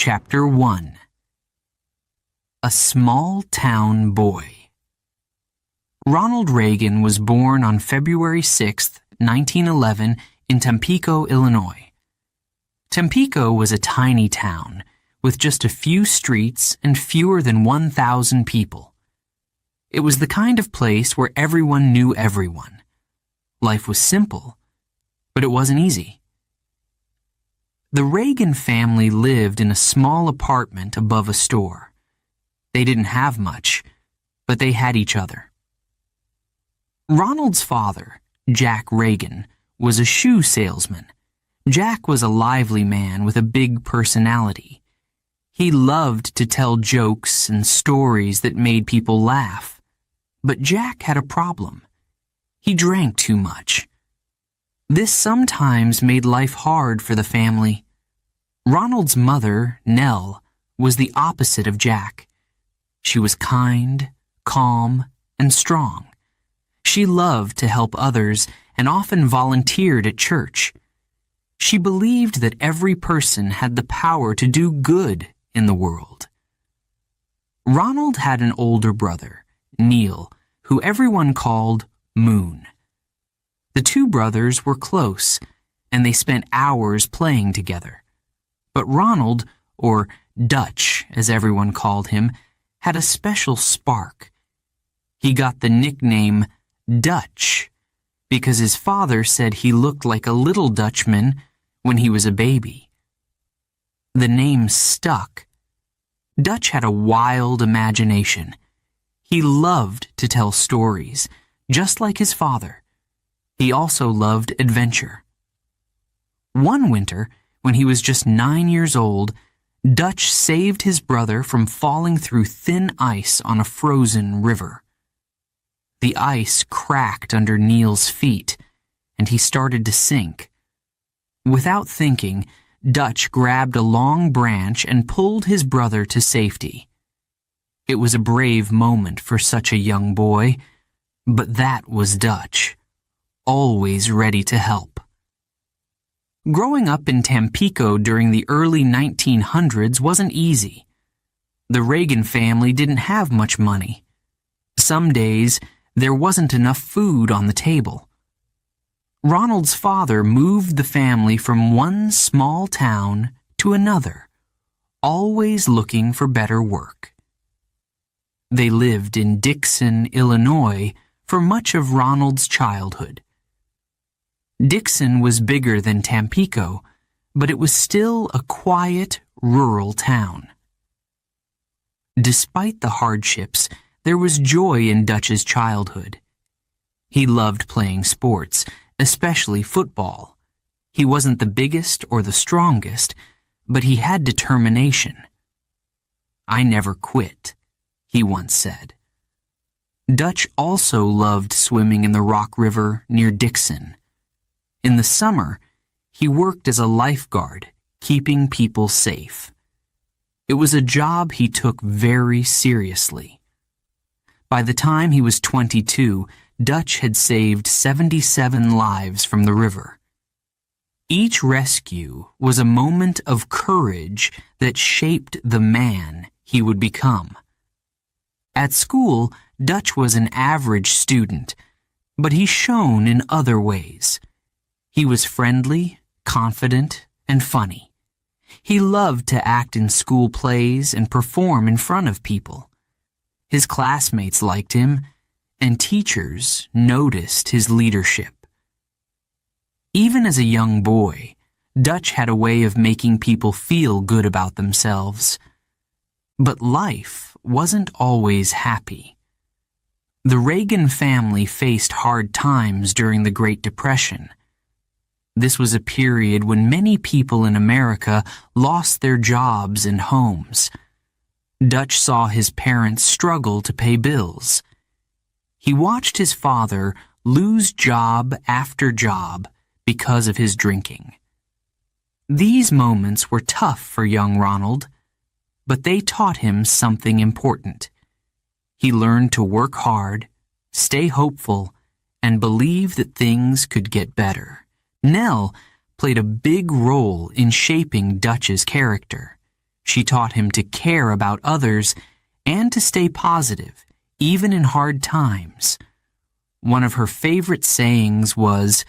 Chapter 1. A Small Town Boy. Ronald Reagan was born on February 6, 1911, in Tampico, Illinois. Tampico was a tiny town with just a few streets and fewer than 1,000 people. It was the kind of place where everyone knew everyone. Life was simple, but it wasn't easy. The Reagan family lived in a small apartment above a store. They didn't have much, but they had each other. Ronald's father, Jack Reagan, was a shoe salesman. Jack was a lively man with a big personality. He loved to tell jokes and stories that made people laugh. But Jack had a problem. He drank too much. This sometimes made life hard for the family. Ronald's mother, Nell, was the opposite of Jack. She was kind, calm, and strong. She loved to help others and often volunteered at church. She believed that every person had the power to do good in the world. Ronald had an older brother, Neil, who everyone called Moon. The two brothers were close, and they spent hours playing together. But Ronald, or Dutch as everyone called him, had a special spark. He got the nickname Dutch because his father said he looked like a little Dutchman when he was a baby. The name stuck. Dutch had a wild imagination. He loved to tell stories, just like his father. He also loved adventure. One winter, when he was just 9 years old, Dutch saved his brother from falling through thin ice on a frozen river. The ice cracked under Neil's feet, and he started to sink. Without thinking, Dutch grabbed a long branch and pulled his brother to safety. It was a brave moment for such a young boy, but that was Dutch, always ready to help. Growing up in Tampico during the early 1900s wasn't easy. The Reagan family didn't have much money. Some days, there wasn't enough food on the table. Ronald's father moved the family from one small town to another, always looking for better work. They lived in Dixon, Illinois, for much of Ronald's childhood. Dixon was bigger than Tampico, but it was still a quiet, rural town. Despite the hardships, there was joy in Dutch's childhood. He loved playing sports, especially football. He wasn't the biggest or the strongest, but he had determination. "I never quit," he once said. Dutch also loved swimming in the Rock River near Dixon. In the summer, he worked as a lifeguard, keeping people safe. It was a job he took very seriously. By the time he was 22, Dutch had saved 77 lives from the river. Each rescue was a moment of courage that shaped the man he would become. At school, Dutch was an average student, but he shone in other ways. He was friendly, confident, and funny. He loved to act in school plays and perform in front of people. His classmates liked him, and teachers noticed his leadership. Even as a young boy, Dutch had a way of making people feel good about themselves. But life wasn't always happy. The Reagan family faced hard times during the Great Depression. This was a period when many people in America lost their jobs and homes. Dutch saw his parents struggle to pay bills. He watched his father lose job after job because of his drinking. These moments were tough for young Ronald, but they taught him something important. He learned to work hard, stay hopeful, and believe that things could get better. Nell played a big role in shaping Dutch's character. She taught him to care about others and to stay positive, even in hard times. One of her favorite sayings was,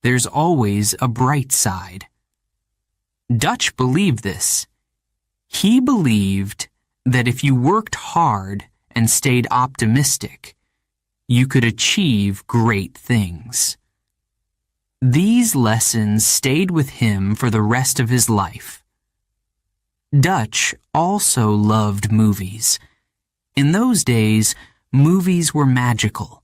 "There's always a bright side." Dutch believed this. He believed that if you worked hard and stayed optimistic, you could achieve great things. These lessons stayed with him for the rest of his life. Dutch also loved movies. In those days, movies were magical.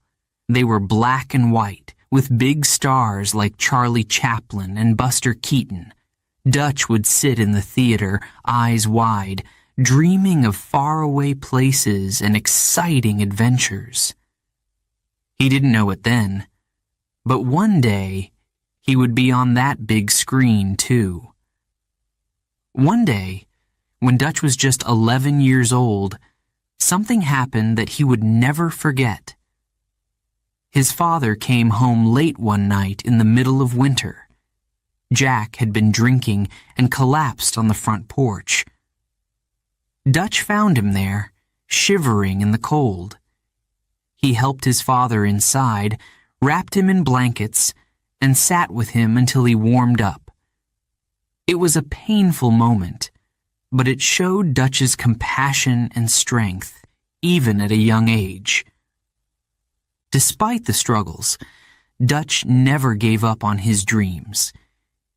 They were black and white, with big stars like Charlie Chaplin and Buster Keaton. Dutch would sit in the theater, eyes wide, dreaming of faraway places and exciting adventures. He didn't know it then, but one day he would be on that big screen too. One day, when Dutch was just 11 years old, something happened that he would never forget. His father came home late one night in the middle of winter. Jack had been drinking and collapsed on the front porch. Dutch found him there, shivering in the cold. He helped his father inside, wrapped him in blankets, and sat with him until he warmed up. It was a painful moment, but it showed Dutch's compassion and strength, even at a young age. Despite the struggles, Dutch never gave up on his dreams.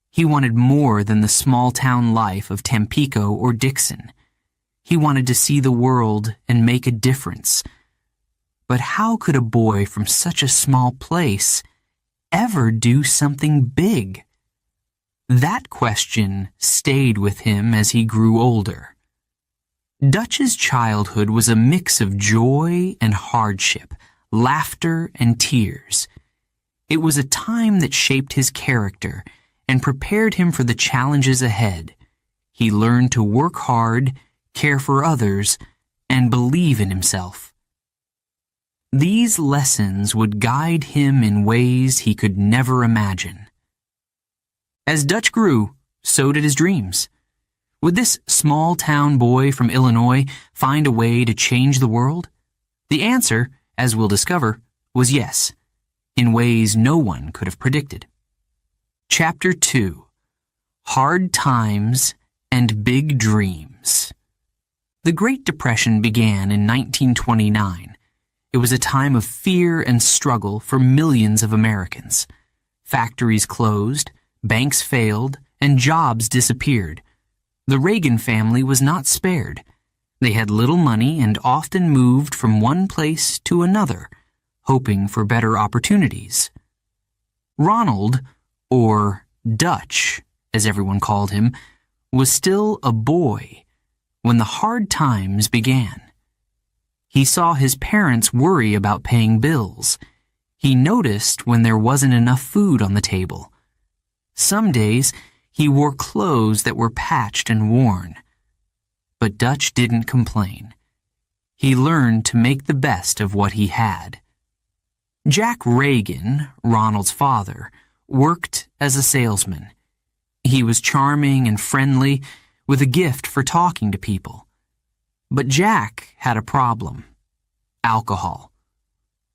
He wanted more than the small-town life of Tampico or Dixon. He wanted to see the world and make a difference. But how could a boy from such a small place ever do something big? That question stayed with him as he grew older. Dutch's childhood was a mix of joy and hardship, laughter and tears. It was a time that shaped his character and prepared him for the challenges ahead. He learned to work hard, care for others, and believe in himself. These lessons would guide him in ways he could never imagine. As Dutch grew, so did his dreams. Would this small-town boy from Illinois find a way to change the world? The answer, as we'll discover, was yes, in ways no one could have predicted. Chapter 2: Hard Times and Big Dreams. The Great Depression began in 1929. It was a time of fear and struggle for millions of Americans. Factories closed, banks failed, and jobs disappeared. The Reagan family was not spared. They had little money and often moved from one place to another, hoping for better opportunities. Ronald, or Dutch, as everyone called him, was still a boy when the hard times began. He saw his parents worry about paying bills. He noticed when there wasn't enough food on the table. Some days, he wore clothes that were patched and worn. But Dutch didn't complain. He learned to make the best of what he had. Jack Reagan, Ronald's father, worked as a salesman. He was charming and friendly, with a gift for talking to people. But Jack had a problem: alcohol.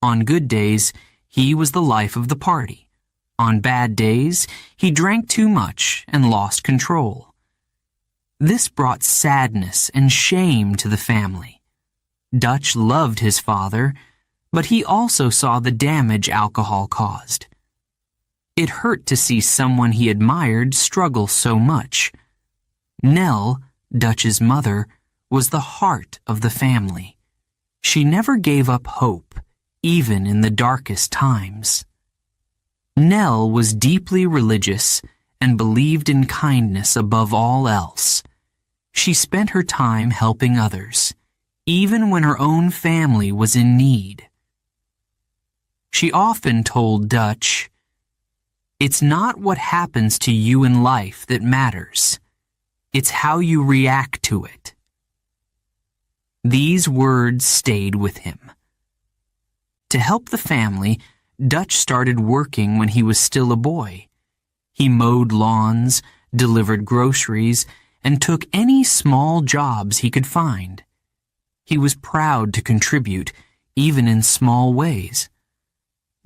On good days, he was the life of the party. On bad days, he drank too much and lost control. This brought sadness and shame to the family. Dutch loved his father, but he also saw the damage alcohol caused. It hurt to see someone he admired struggle so much. Nell, Dutch's mother, was the heart of the family. She never gave up hope, even in the darkest times. Nell was deeply religious and believed in kindness above all else. She spent her time helping others, even when her own family was in need. She often told Dutch, "It's not what happens to you in life that matters. It's how you react to it." These words stayed with him. To help the family, Dutch started working when he was still a boy. He mowed lawns, delivered groceries, and took any small jobs he could find. He was proud to contribute, even in small ways.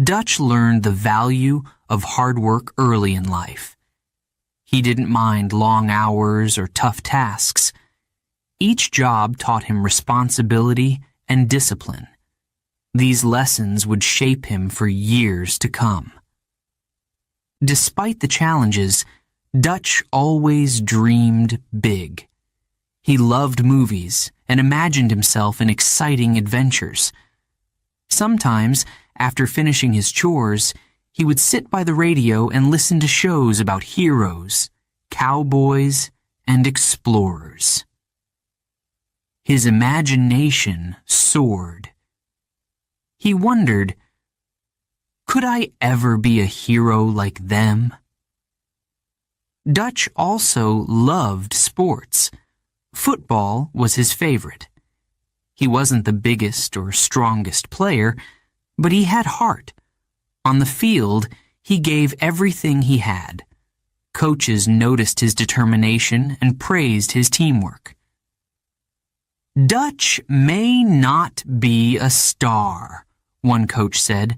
Dutch learned the value of hard work early in life. He didn't mind long hours or tough tasks. Each job taught him responsibility and discipline. These lessons would shape him for years to come. Despite the challenges, Dutch always dreamed big. He loved movies and imagined himself in exciting adventures. Sometimes, after finishing his chores, he would sit by the radio and listen to shows about heroes, cowboys, and explorers. His imagination soared. He wondered, could I ever be a hero like them? Dutch also loved sports. Football was his favorite. He wasn't the biggest or strongest player, but he had heart. On the field, he gave everything he had. Coaches noticed his determination and praised his teamwork. Dutch may not be a star, one coach said,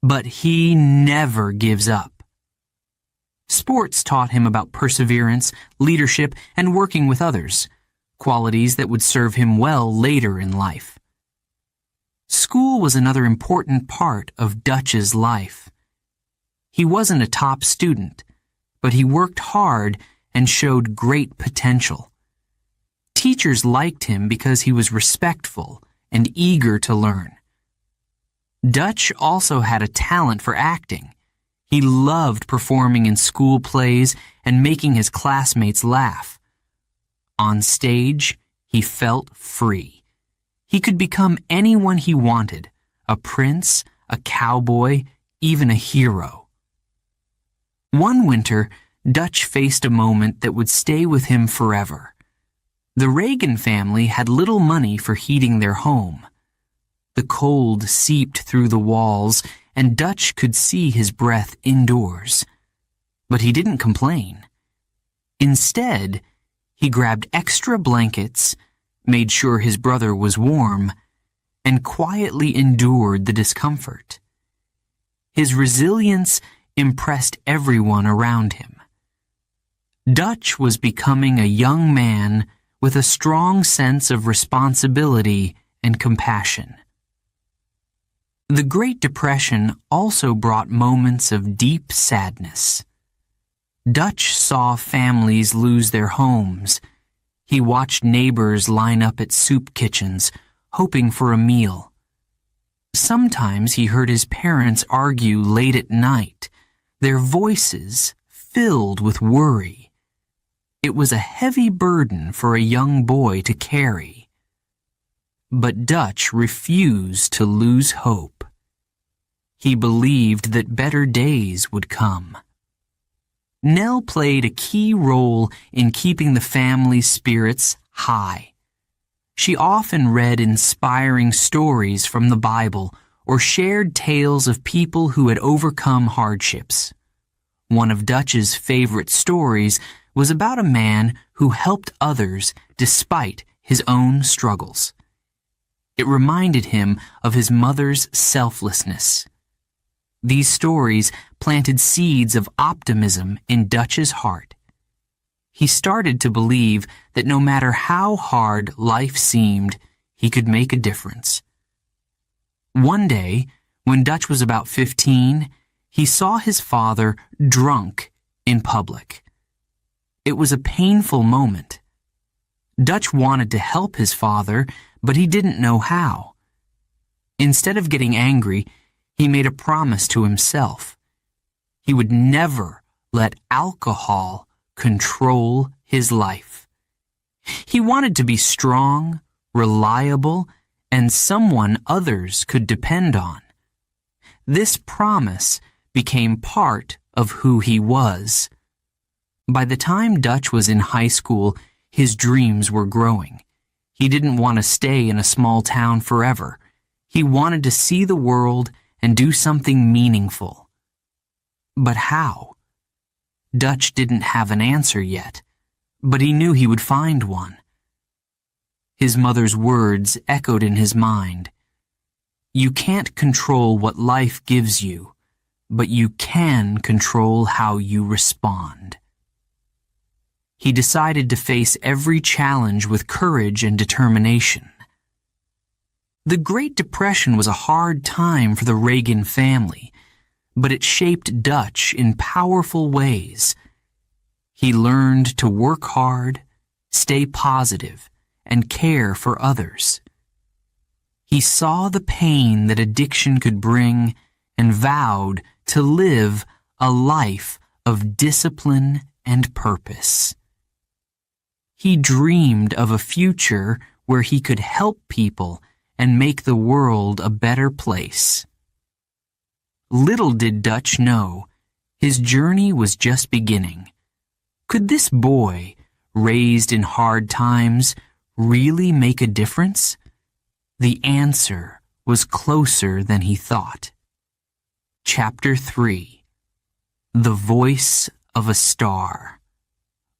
but he never gives up. Sports taught him about perseverance, leadership, and working with others, qualities that would serve him well later in life. School was another important part of Dutch's life. He wasn't a top student, but he worked hard and showed great potential. Teachers liked him because he was respectful and eager to learn. Dutch also had a talent for acting. He loved performing in school plays and making his classmates laugh. On stage, he felt free. He could become anyone he wanted, a prince, a cowboy, even a hero. One winter, Dutch faced a moment that would stay with him forever. The Reagan family had little money for heating their home. The cold seeped through the walls, and Dutch could see his breath indoors. But he didn't complain. Instead, he grabbed extra blankets, made sure his brother was warm, and quietly endured the discomfort. His resilience impressed everyone around him. Dutch was becoming a young man with a strong sense of responsibility and compassion. The Great Depression also brought moments of deep sadness. Dutch saw families lose their homes. He watched neighbors line up at soup kitchens, hoping for a meal. Sometimes he heard his parents argue late at night, their voices filled with worry. It was a heavy burden for a young boy to carry. But Dutch refused to lose hope. He believed that better days would come. Nell played a key role in keeping the family's spirits high. She often read inspiring stories from the Bible or shared tales of people who had overcome hardships. One of Dutch's favorite stories was about a man who helped others despite his own struggles. It reminded him of his mother's selflessness. These stories planted seeds of optimism in Dutch's heart. He started to believe that no matter how hard life seemed, he could make a difference. One day, when Dutch was about 15, he saw his father drunk in public. It was a painful moment. Dutch wanted to help his father, but he didn't know how. Instead of getting angry, he made a promise to himself. He would never let alcohol control his life. He wanted to be strong, reliable, and someone others could depend on. This promise became part of who he was. By the time Dutch was in high school, his dreams were growing. He didn't want to stay in a small town forever. He wanted to see the world and do something meaningful. But how? Dutch didn't have an answer yet. but he knew he would find one. His mother's words echoed in his mind. You can't control what life gives you, but you can control how you respond. He decided to face every challenge with courage and determination. The Great Depression was a hard time for the Reagan family, but it shaped Dutch in powerful ways. He learned to work hard, stay positive, and care for others. He saw the pain that addiction could bring and vowed to live a life of discipline and purpose. He dreamed of a future where he could help people and make the world a better place. Little did Dutch know, his journey was just beginning. Could this boy, raised in hard times, really make a difference? The answer was closer than he thought. Chapter 3. The Voice of a Star.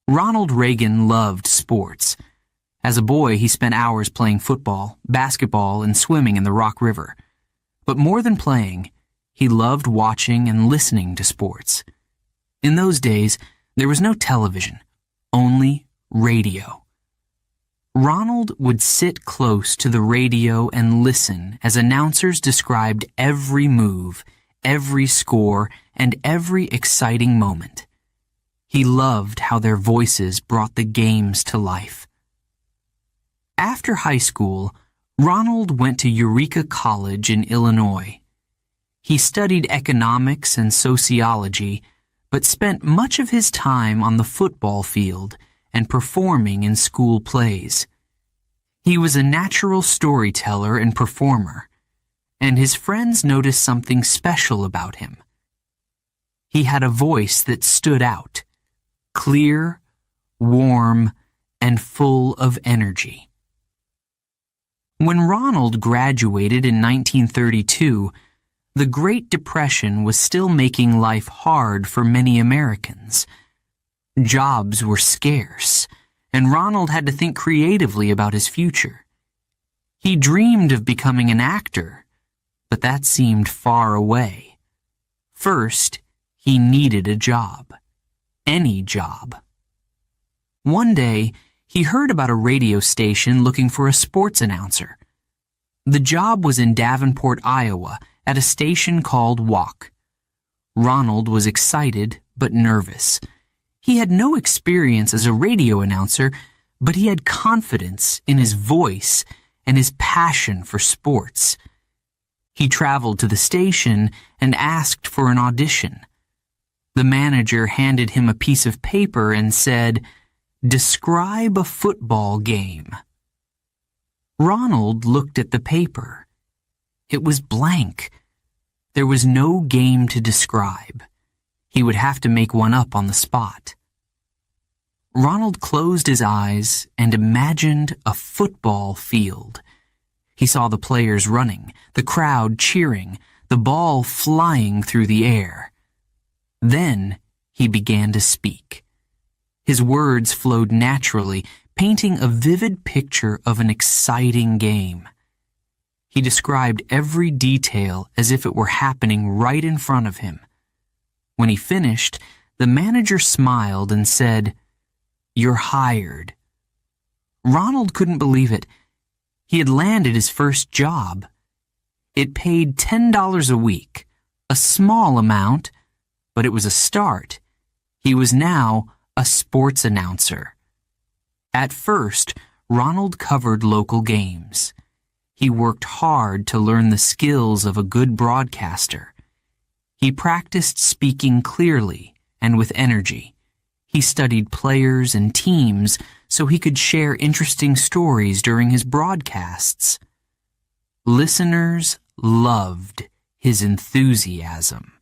Ronald Reagan loved sports. As a boy, he spent hours playing football, basketball, and swimming in the Rock River. But more than playing, he loved watching and listening to sports. In those days, there was no television, only radio. Ronald would sit close to the radio and listen as announcers described every move, every score, and every exciting moment. He loved how their voices brought the games to life. After high school, Ronald went to Eureka College in Illinois. He studied economics and sociology, but spent much of his time on the football field and performing in school plays. He was a natural storyteller and performer, and his friends noticed something special about him. He had a voice that stood out, clear, warm, and full of energy. When Ronald graduated in 1932, the Great Depression was still making life hard for many Americans. Jobs were scarce, and Ronald had to think creatively about his future. He dreamed of becoming an actor, but that seemed far away. First, he needed a job. Any job. One day, he heard about a radio station looking for a sports announcer. The job was in Davenport, Iowa, at a station called WOC. Ronald was excited but nervous. He had no experience as a radio announcer, but he had confidence in his voice and his passion for sports. He traveled to the station and asked for an audition. The manager handed him a piece of paper and said, "Describe a football game." Ronald looked at the paper. It was blank. There was no game to describe. He would have to make one up on the spot. Ronald closed his eyes and imagined a football field. He saw the players running, the crowd cheering, the ball flying through the air. Then he began to speak. His words flowed naturally, painting a vivid picture of an exciting game. He described every detail as if it were happening right in front of him. When he finished, the manager smiled and said, "You're hired." Ronald couldn't believe it. He had landed his first job. It paid $10 a week, a small amount, but it was a start. He was now a sports announcer. At first, Ronald covered local games. He worked hard to learn the skills of a good broadcaster. He practiced speaking clearly and with energy. He studied players and teams so he could share interesting stories during his broadcasts. Listeners loved his enthusiasm.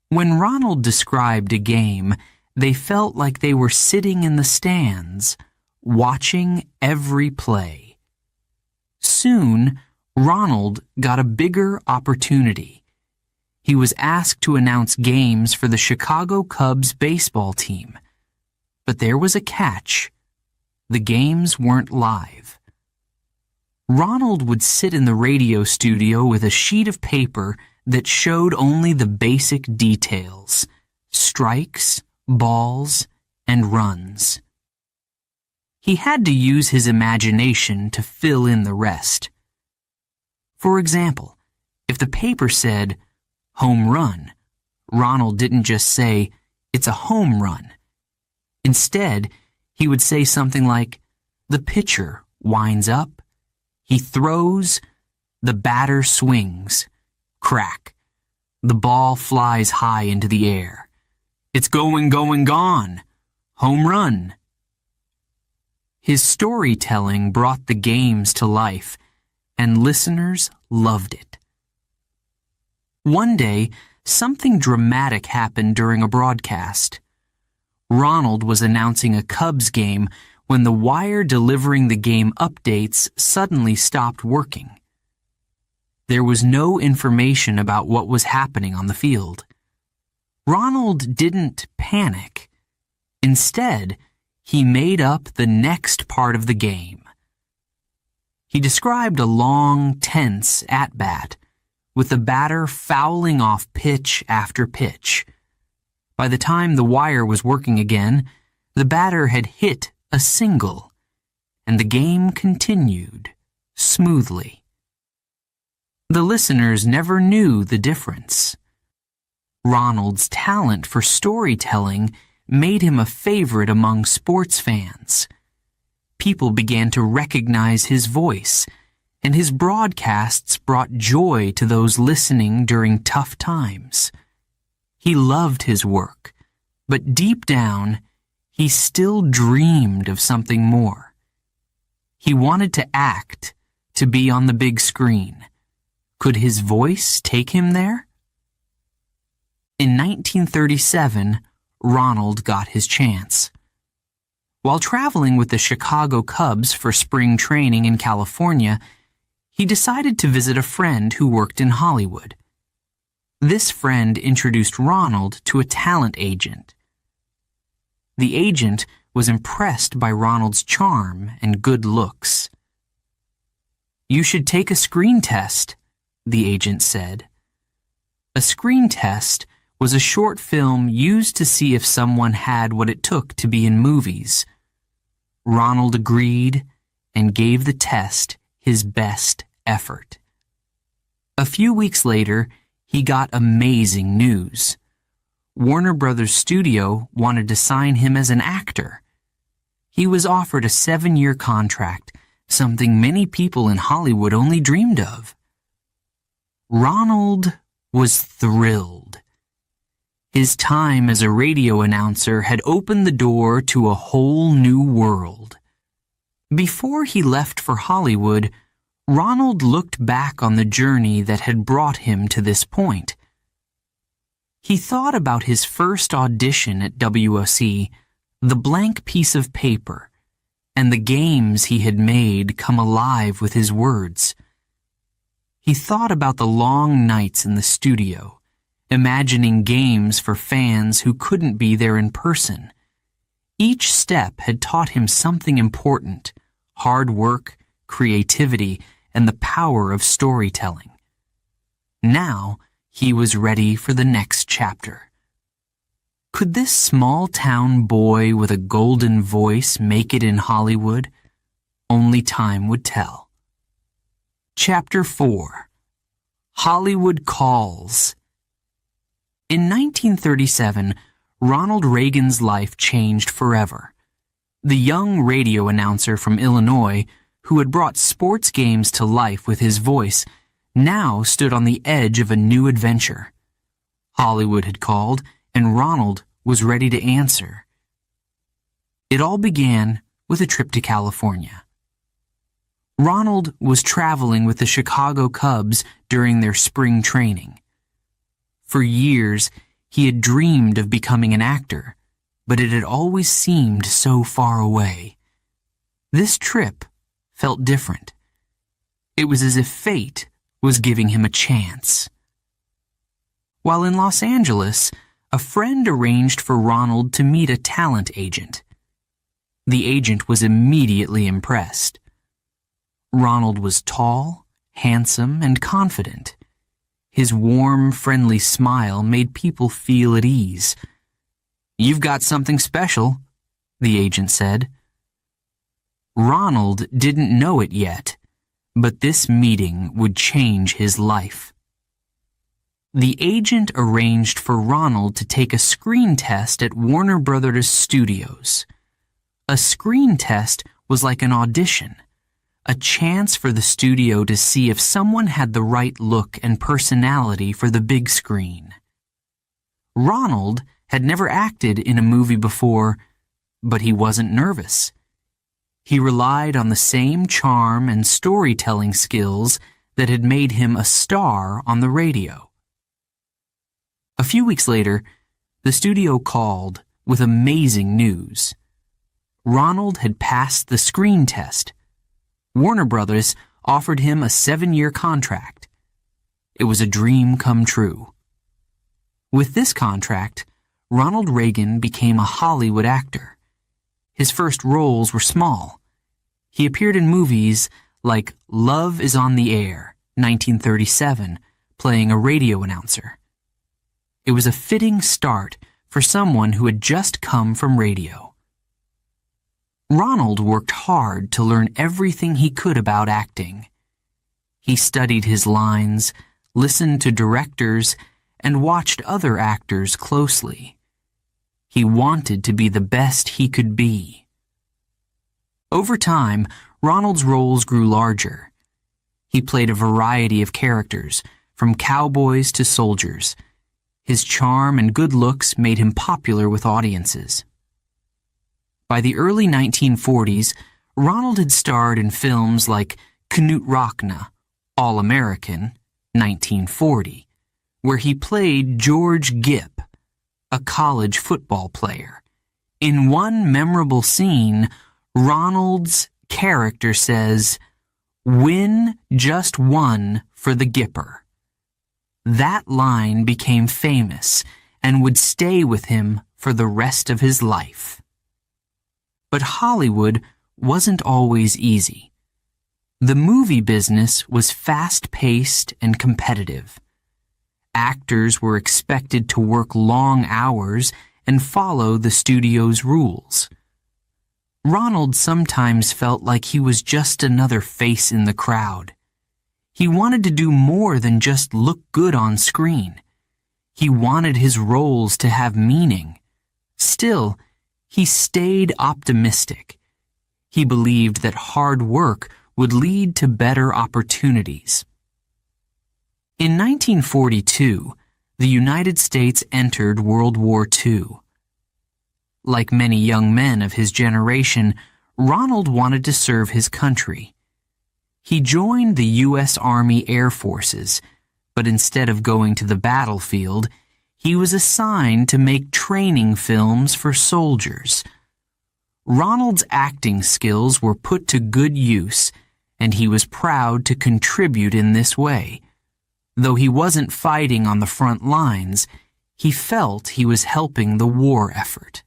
When Ronald described a game, they felt like they were sitting in the stands, watching every play. Soon, Ronald got a bigger opportunity. He was asked to announce games for the Chicago Cubs baseball team. But there was a catch. The games weren't live. Ronald would sit in the radio studio with a sheet of paper that showed only the basic details: strikes, balls, and runs. He had to use his imagination to fill in the rest. For example, if the paper said, home run, Ronald didn't just say, it's a home run. Instead, he would say something like, the pitcher winds up, he throws, the batter swings, crack, the ball flies high into the air. It's going, gone, home run. His storytelling brought the games to life, and listeners loved it. One day, something dramatic happened during a broadcast. Ronald was announcing a Cubs game when the wire delivering the game updates suddenly stopped working. There was no information about what was happening on the field. Ronald didn't panic. Instead, he made up the next part of the game. He described a long, tense at-bat, with the batter fouling off pitch after pitch. By the time the wire was working again, the batter had hit a single, and the game continued smoothly. The listeners never knew the difference. Ronald's talent for storytelling made him a favorite among sports fans. People began to recognize his voice, and his broadcasts brought joy to those listening during tough times. He loved his work, but deep down, he still dreamed of something more. He wanted to act, to be on the big screen. Could his voice take him there? In 1937, Ronald got his chance. While traveling with the Chicago Cubs for spring training in California, he decided to visit a friend who worked in Hollywood. This friend introduced Ronald to a talent agent. The agent was impressed by Ronald's charm and good looks. "You should take a screen test," the agent said. A screen test was a short film used to see if someone had what it took to be in movies. Ronald agreed and gave the test his best effort. A few weeks later, he got amazing news. Warner Brothers Studio wanted to sign him as an actor. He was offered a 7-year contract, something many people in Hollywood only dreamed of. Ronald was thrilled. His time as a radio announcer had opened the door to a whole new world. Before he left for Hollywood, Ronald looked back on the journey that had brought him to this point. He thought about his first audition at WOC, the blank piece of paper, and the games he had made come alive with his words. He thought about the long nights in the studio, imagining games for fans who couldn't be there in person. Each step had taught him something important: hard work, creativity, and the power of storytelling. Now, he was ready for the next chapter. Could this small-town boy with a golden voice make it in Hollywood? Only time would tell. Chapter 4. Hollywood Calls. In 1937, Ronald Reagan's life changed forever. The young radio announcer from Illinois, who had brought sports games to life with his voice, now stood on the edge of a new adventure. Hollywood had called, and Ronald was ready to answer. It all began with a trip to California. Ronald was traveling with the Chicago Cubs during their spring training. For years, he had dreamed of becoming an actor, but it had always seemed so far away. This trip felt different. It was as if fate was giving him a chance. While in Los Angeles, a friend arranged for Ronald to meet a talent agent. The agent was immediately impressed. Ronald was tall, handsome, and confident. His warm, friendly smile made people feel at ease. "You've got something special," the agent said. Ronald didn't know it yet, but this meeting would change his life. The agent arranged for Ronald to take a screen test at Warner Brothers Studios. A screen test was like an audition, a chance for the studio to see if someone had the right look and personality for the big screen. Ronald had never acted in a movie before, but he wasn't nervous. He relied on the same charm and storytelling skills that had made him a star on the radio. A few weeks later, the studio called with amazing news. Ronald had passed the screen test. Warner Brothers offered him a 7-year contract. It was a dream come true. With this contract, Ronald Reagan became a Hollywood actor. His first roles were small. He appeared in movies like Love is on the Air, 1937, playing a radio announcer. It was a fitting start for someone who had just come from radio. Ronald worked hard to learn everything he could about acting. He studied his lines, listened to directors, and watched other actors closely. He wanted to be the best he could be. Over time, Ronald's roles grew larger. He played a variety of characters, from cowboys to soldiers. His charm and good looks made him popular with audiences. By the early 1940s, Ronald had starred in films like Knut Rockne, All-American, 1940, where he played George Gipp, a college football player. In one memorable scene, Ronald's character says, "Win just one for the Gipper." That line became famous and would stay with him for the rest of his life. But Hollywood wasn't always easy. The movie business was fast-paced and competitive. Actors were expected to work long hours and follow the studio's rules. Ronald sometimes felt like he was just another face in the crowd. He wanted to do more than just look good on screen. He wanted his roles to have meaning. Still, he stayed optimistic. He believed that hard work would lead to better opportunities. In 1942, the United States entered World War II. Like many young men of his generation, Ronald wanted to serve his country. He joined the U.S. Army Air Forces, but instead of going to the battlefield, he was assigned to make training films for soldiers. Ronald's acting skills were put to good use, and he was proud to contribute in this way. Though he wasn't fighting on the front lines, he felt he was helping the war effort.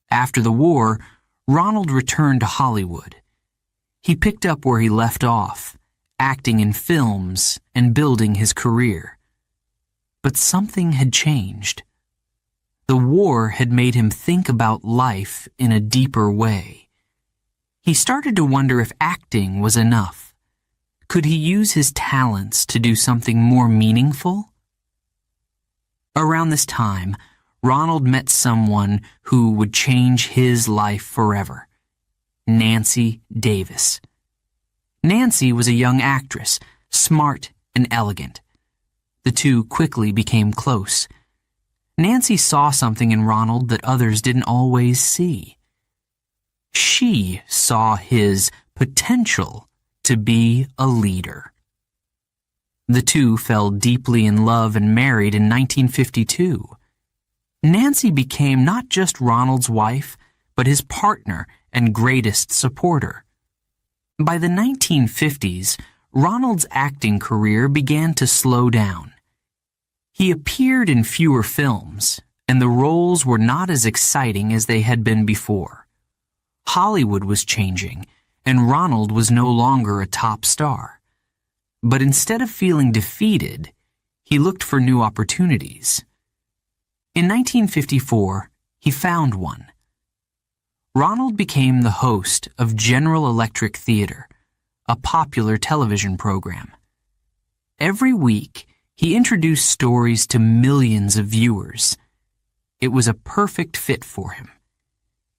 After the war, Ronald returned to Hollywood. He picked up where he left off, acting in films and building his career. But something had changed. The war had made him think about life in a deeper way. He started to wonder if acting was enough. Could he use his talents to do something more meaningful? Around this time, Ronald met someone who would change his life forever. Nancy Davis. Nancy was a young actress, smart and elegant. The two quickly became close. Nancy saw something in Ronald that others didn't always see. She saw his potential to be a leader. The two fell deeply in love and married in 1952. Nancy became not just Ronald's wife, but his partner and greatest supporter. By the 1950s, Ronald's acting career began to slow down. He appeared in fewer films, and the roles were not as exciting as they had been before. Hollywood was changing, and Ronald was no longer a top star. But instead of feeling defeated, he looked for new opportunities. In 1954, he found one. Ronald became the host of General Electric Theater, a popular television program. Every week, he introduced stories to millions of viewers. It was a perfect fit for him.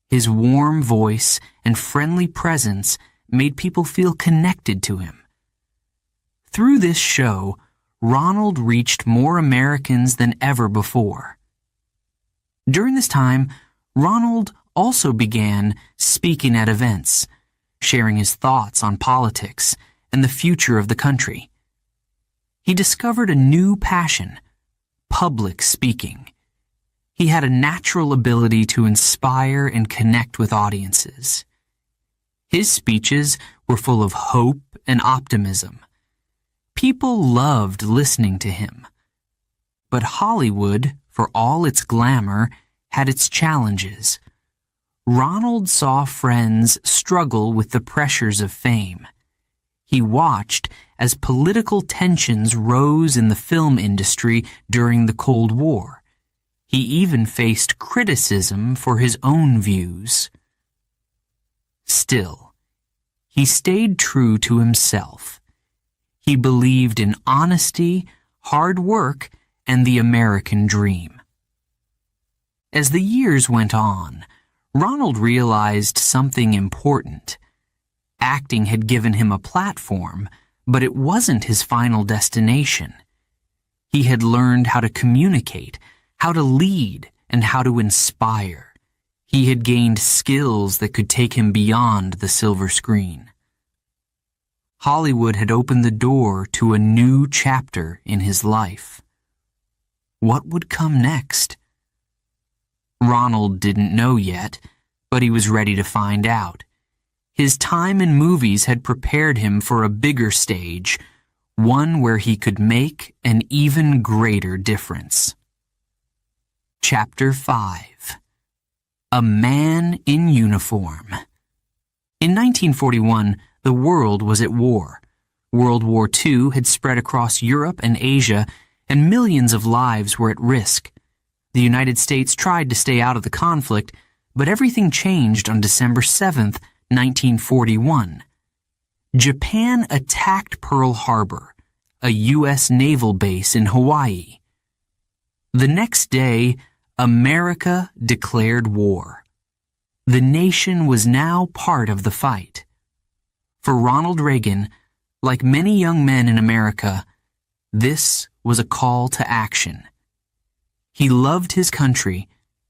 His warm voice and friendly presence made people feel connected to him. Through this show, Ronald reached more Americans than ever before. During this time, Ronald also began speaking at events, sharing his thoughts on politics and the future of the country. He discovered a new passion, public speaking. He had a natural ability to inspire and connect with audiences. His speeches were full of hope and optimism. People loved listening to him. But Hollywood, for all its glamour, had its challenges. Ronald saw friends struggle with the pressures of fame. He watched as political tensions rose in the film industry during the Cold War. He even faced criticism for his own views. Still, he stayed true to himself. He believed in honesty, hard work, and the American dream. As the years went on, Ronald realized something important. Acting had given him a platform, but it wasn't his final destination. He had learned how to communicate, how to lead, and how to inspire. He had gained skills that could take him beyond the silver screen. Hollywood had opened the door to a new chapter in his life. What would come next? Ronald didn't know yet, but he was ready to find out. His time in movies had prepared him for a bigger stage, one where he could make an even greater difference. Chapter 5. A Man in Uniform. In 1941, the world was at war. World War II had spread across Europe and Asia, and millions of lives were at risk. The United States tried to stay out of the conflict, but everything changed on December 7th, 1941. Japan attacked Pearl Harbor, a U.S. naval base in Hawaii. The next day, America declared war. The nation was now part of the fight. For Ronald Reagan, like many young men in America, this was a call to action. He loved his country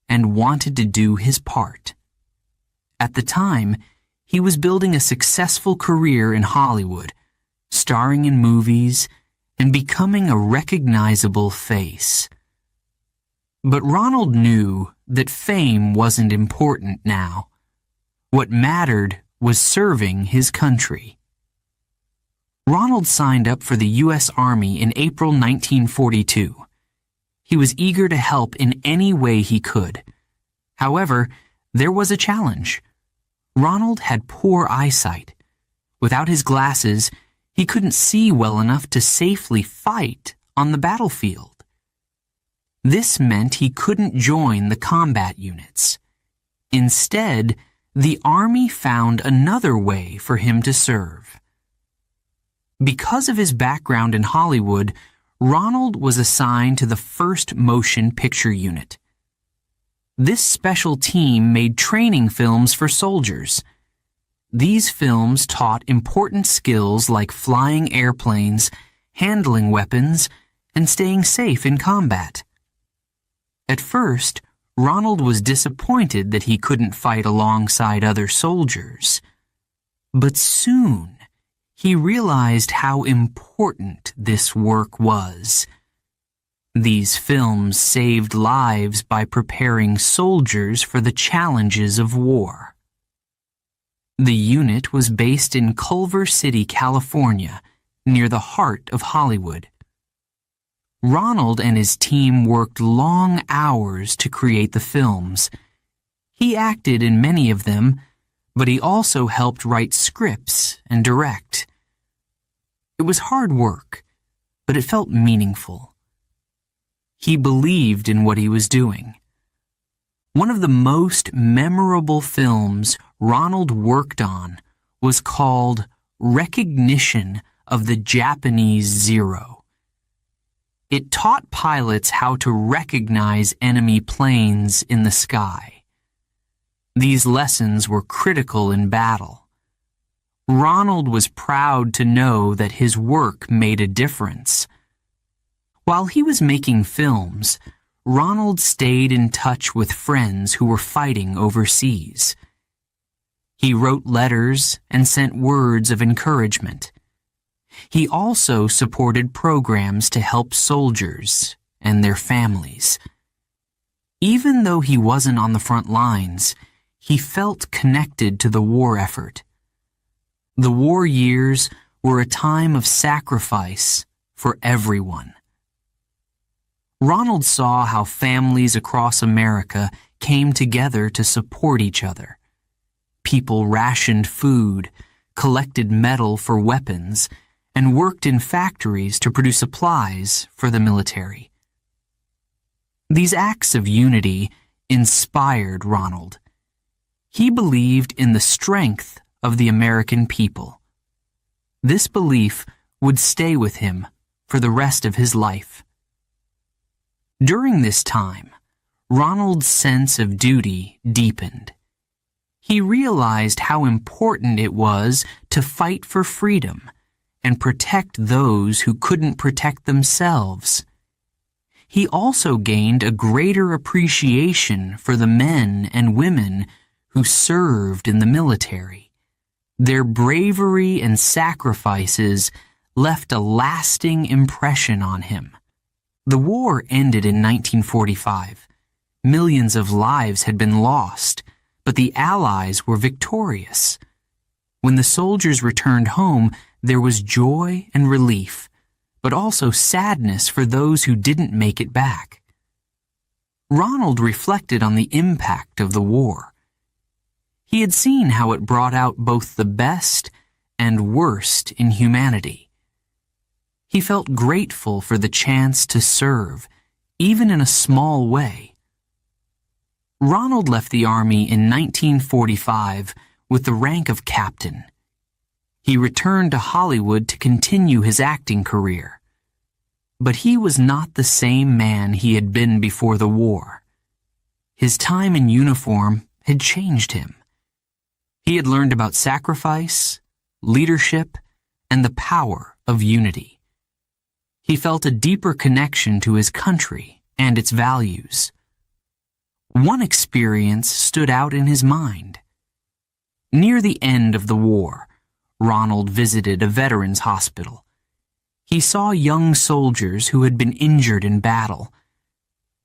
and wanted to do his part. At the time, he was building a successful career in Hollywood, starring in movies and becoming a recognizable face. But Ronald knew that fame wasn't important now. What mattered was serving his country. Ronald signed up for the U.S. Army in April 1942. He was eager to help in any way he could. However, there was a challenge. Ronald had poor eyesight. Without his glasses, he couldn't see well enough to safely fight on the battlefield. This meant he couldn't join the combat units. Instead, the Army found another way for him to serve. Because of his background in Hollywood, Ronald was assigned to the 1st Motion Picture Unit. This special team made training films for soldiers. These films taught important skills like flying airplanes, handling weapons, and staying safe in combat. At first, Ronald was disappointed that he couldn't fight alongside other soldiers. But soon, he realized how important this work was. These films saved lives by preparing soldiers for the challenges of war. The unit was based in Culver City, California, near the heart of Hollywood. Ronald and his team worked long hours to create the films. He acted in many of them, but he also helped write scripts and direct. It was hard work, but it felt meaningful. He believed in what he was doing. One of the most memorable films Ronald worked on was called Recognition of the Japanese Zero. It taught pilots how to recognize enemy planes in the sky. These lessons were critical in battle. Ronald was proud to know that his work made a difference. While he was making films, Ronald stayed in touch with friends who were fighting overseas. He wrote letters and sent words of encouragement. He also supported programs to help soldiers and their families. Even though he wasn't on the front lines, he felt connected to the war effort. The war years were a time of sacrifice for everyone. Ronald saw how families across America came together to support each other. People rationed food, collected metal for weapons, and worked in factories to produce supplies for the military. These acts of unity inspired Ronald. He believed in the strength of the American people. This belief would stay with him for the rest of his life. During this time, Ronald's sense of duty deepened. He realized how important it was to fight for freedom and protect those who couldn't protect themselves. He also gained a greater appreciation for the men and women who served in the military. Their bravery and sacrifices left a lasting impression on him. The war ended in 1945. Millions of lives had been lost, but the Allies were victorious. When the soldiers returned home, there was joy and relief, but also sadness for those who didn't make it back. Ronald reflected on the impact of the war. He had seen how it brought out both the best and worst in humanity. He felt grateful for the chance to serve, even in a small way. Ronald left the Army in 1945 with the rank of captain. He returned to Hollywood to continue his acting career. But he was not the same man he had been before the war. His time in uniform had changed him. He had learned about sacrifice, leadership, and the power of unity. He felt a deeper connection to his country and its values. One experience stood out in his mind. Near the end of the war, Ronald visited a veterans hospital. He saw young soldiers who had been injured in battle.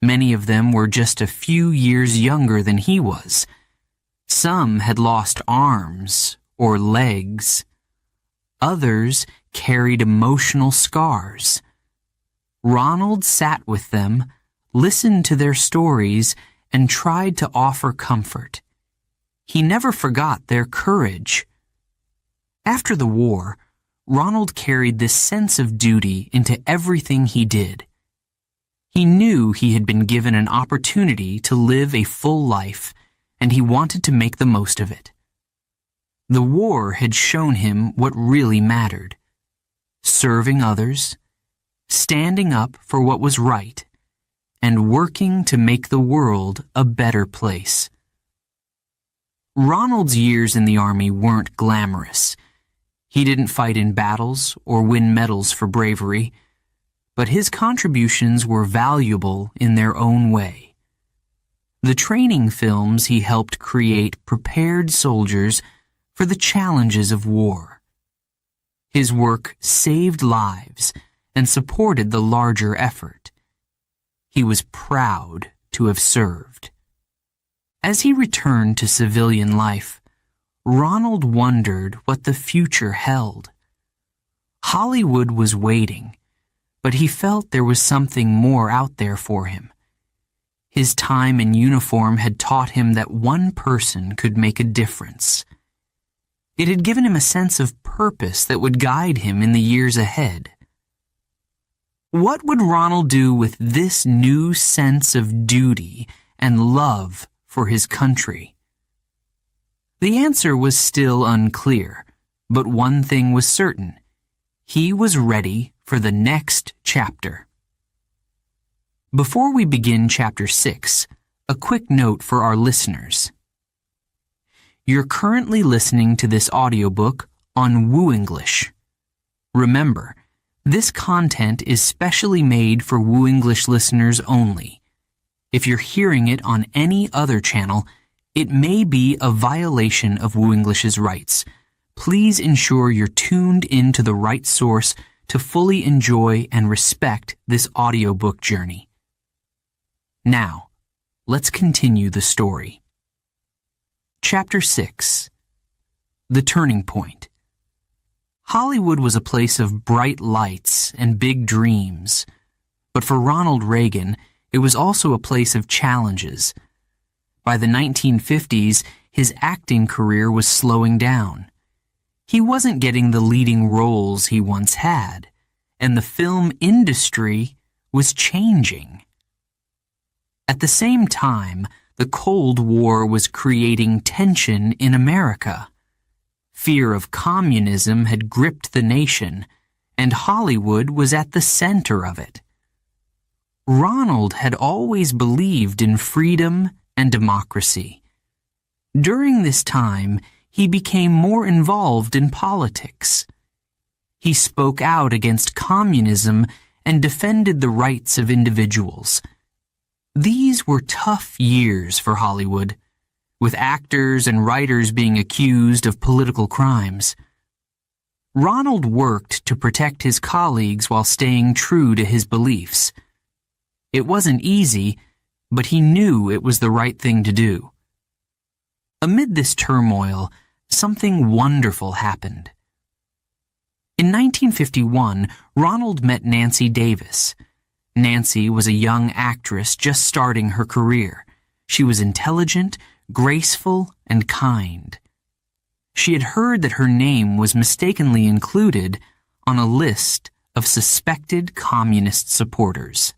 Many of them were just a few years younger than he was. Some had lost arms or legs. Others carried emotional scars. Ronald sat with them, listened to their stories, and tried to offer comfort. He never forgot their courage. After the war, Ronald carried this sense of duty into everything he did. He knew he had been given an opportunity to live a full life, and he wanted to make the most of it. The war had shown him what really mattered: serving others, standing up for what was right, and working to make the world a better place. Ronald's years in the Army weren't glamorous. He didn't fight in battles or win medals for bravery, but his contributions were valuable in their own way. The training films he helped create prepared soldiers for the challenges of war. His work saved lives and supported the larger effort. He was proud to have served. As he returned to civilian life, Ronald wondered what the future held. Hollywood was waiting, but he felt there was something more out there for him. His time in uniform had taught him that one person could make a difference. It had given him a sense of purpose that would guide him in the years ahead. What would Ronald do with this new sense of duty and love for his country? The answer was still unclear, but one thing was certain. He was ready for the next chapter. Before we begin Chapter 6, a quick note for our listeners. You're currently listening to this audiobook on WooEnglish. Remember, this content is specially made for WooEnglish listeners only. If you're hearing it on any other channel, it may be a violation of WooEnglish's rights. Please ensure you're tuned into the right source to fully enjoy and respect this audiobook journey. Now, let's continue the story. Chapter 6. The Turning Point. Hollywood was a place of bright lights and big dreams, but for Ronald Reagan, it was also a place of challenges. By the 1950s, his acting career was slowing down. He wasn't getting the leading roles he once had, and the film industry was changing. At the same time, the Cold War was creating tension in America. Fear of communism had gripped the nation, and Hollywood was at the center of it. Ronald had always believed in freedom and democracy. During this time, he became more involved in politics. He spoke out against communism and defended the rights of individuals. These were tough years for Hollywood, with actors and writers being accused of political crimes. Ronald worked to protect his colleagues while staying true to his beliefs. It wasn't easy, but he knew it was the right thing to do. Amid this turmoil, something wonderful happened. In 1951, Ronald met Nancy Davis. Nancy was a young actress just starting her career. She was intelligent, graceful, and kind. She had heard that her name was mistakenly included on a list of suspected communist supporters.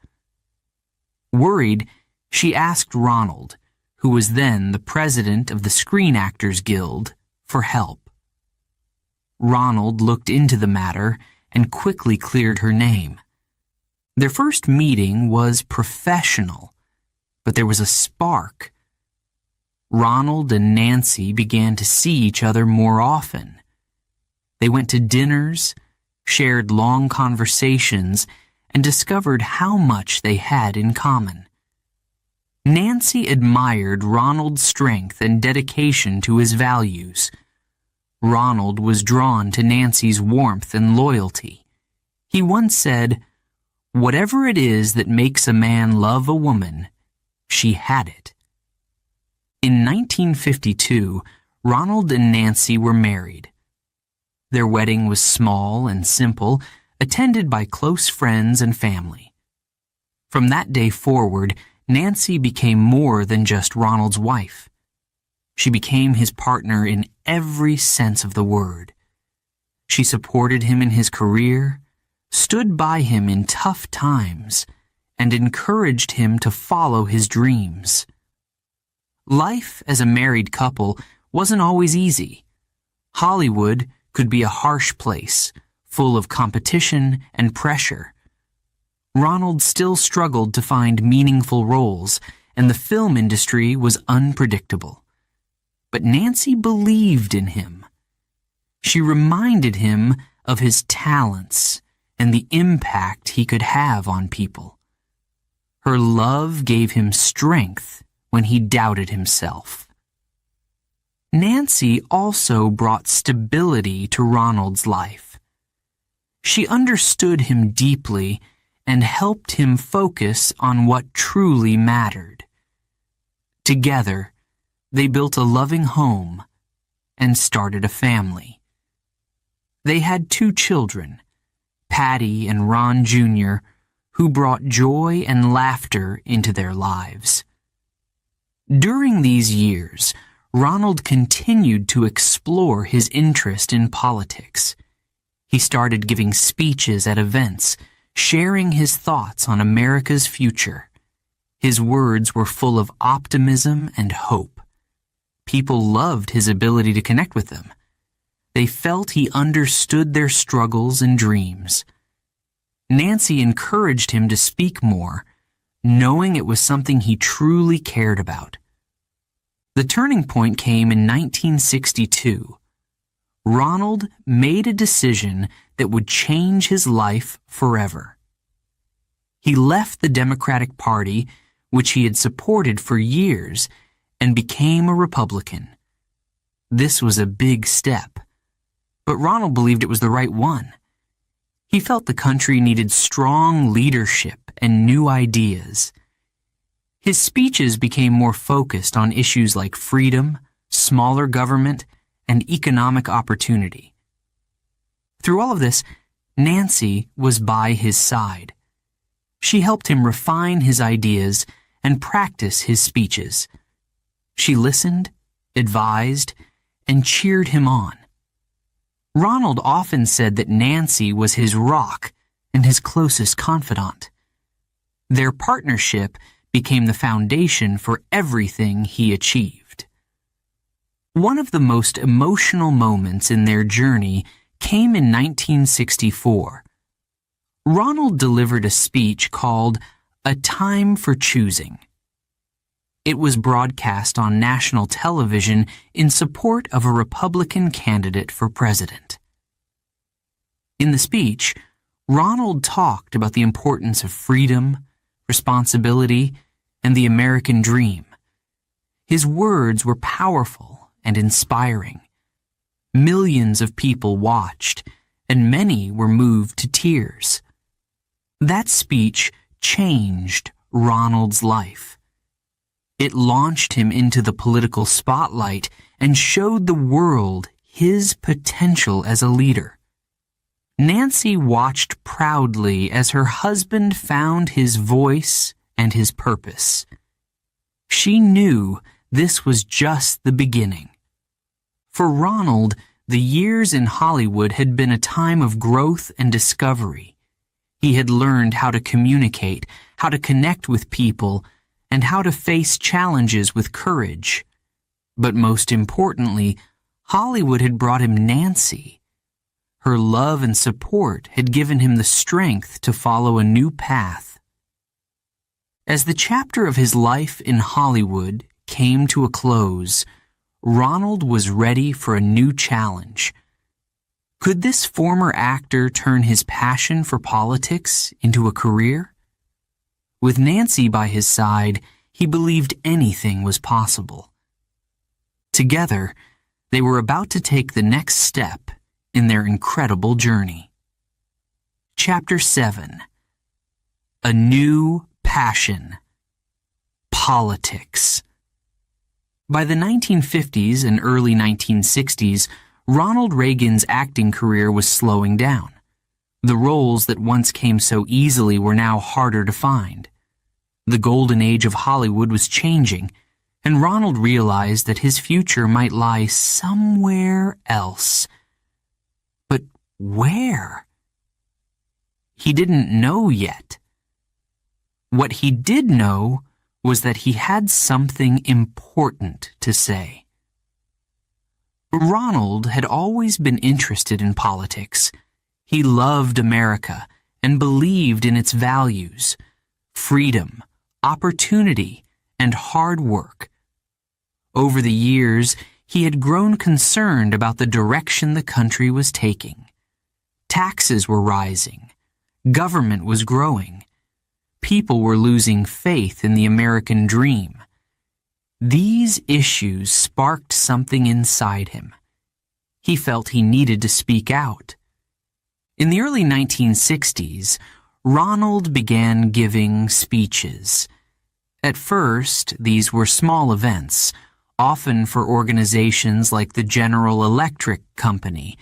Worried, she asked Ronald, who was then the president of the Screen Actors Guild, for help. Ronald looked into the matter and quickly cleared her name. Their first meeting was professional, but there was a spark. Ronald and Nancy began to see each other more often. They went to dinners, shared long conversations, and discovered how much they had in common. Nancy admired Ronald's strength and dedication to his values. Ronald was drawn to Nancy's warmth and loyalty. He once said, "Whatever it is that makes a man love a woman, she had it." In 1952, Ronald and Nancy were married. Their wedding was small and simple, attended by close friends and family. From that day forward, Nancy became more than just Ronald's wife. She became his partner in every sense of the word. She supported him in his career, stood by him in tough times, and encouraged him to follow his dreams. Life as a married couple wasn't always easy. Hollywood could be a harsh place, full of competition and pressure. Ronald still struggled to find meaningful roles, and the film industry was unpredictable. But Nancy believed in him. She reminded him of his talents and the impact he could have on people. Her love gave him strength when he doubted himself. Nancy also brought stability to Ronald's life. She understood him deeply and helped him focus on what truly mattered. Together, they built a loving home and started a family. They had 2 children, Patty and Ron Jr., who brought joy and laughter into their lives. During these years, Ronald continued to explore his interest in politics. He started giving speeches at events, sharing his thoughts on America's future. His words were full of optimism and hope. People loved his ability to connect with them. They felt he understood their struggles and dreams. Nancy encouraged him to speak more, knowing it was something he truly cared about. The turning point came in 1962. Ronald made a decision that would change his life forever. He left the Democratic Party, which he had supported for years, and became a Republican. This was a big step, but Ronald believed it was the right one. He felt the country needed strong leadership and new ideas. His speeches became more focused on issues like freedom, smaller government, and economic opportunity. Through all of this, Nancy was by his side. She helped him refine his ideas and practice his speeches. She listened, advised, and cheered him on. Ronald often said that Nancy was his rock and his closest confidant. Their partnership became the foundation for everything he achieved. One of the most emotional moments in their journey came in 1964. Ronald delivered a speech called A Time for Choosing. It was broadcast on national television in support of a Republican candidate for president. In the speech, Ronald talked about the importance of freedom, responsibility, and the American dream. His words were powerful and inspiring. Millions of people watched, and many were moved to tears. That speech changed Ronald's life. It launched him into the political spotlight and showed the world his potential as a leader. Nancy watched proudly as her husband found his voice and his purpose. She knew this was just the beginning. For Ronald, the years in Hollywood had been a time of growth and discovery. He had learned how to communicate, how to connect with people, and how to face challenges with courage. But most importantly, Hollywood had brought him Nancy. Her love and support had given him the strength to follow a new path. As the chapter of his life in Hollywood came to a close, Ronald was ready for a new challenge. Could this former actor turn his passion for politics into a career? With Nancy by his side, he believed anything was possible. Together, they were about to take the next step in their incredible journey. Chapter 7. A New Passion. Politics. By the 1950s and early 1960s, Ronald Reagan's acting career was slowing down. The roles that once came so easily were now harder to find. The golden age of Hollywood was changing, and Ronald realized that his future might lie somewhere else. But where? He didn't know yet. What he did know was that he had something important to say. Ronald had always been interested in politics. He loved America and believed in its values: freedom, opportunity, and hard work. Over the years, he had grown concerned about the direction the country was taking. Taxes were rising. Government was growing. People were losing faith in the American dream. These issues sparked something inside him. He felt he needed to speak out. In the early 1960s, Ronald began giving speeches. At first, these were small events, often for organizations like the General Electric Company,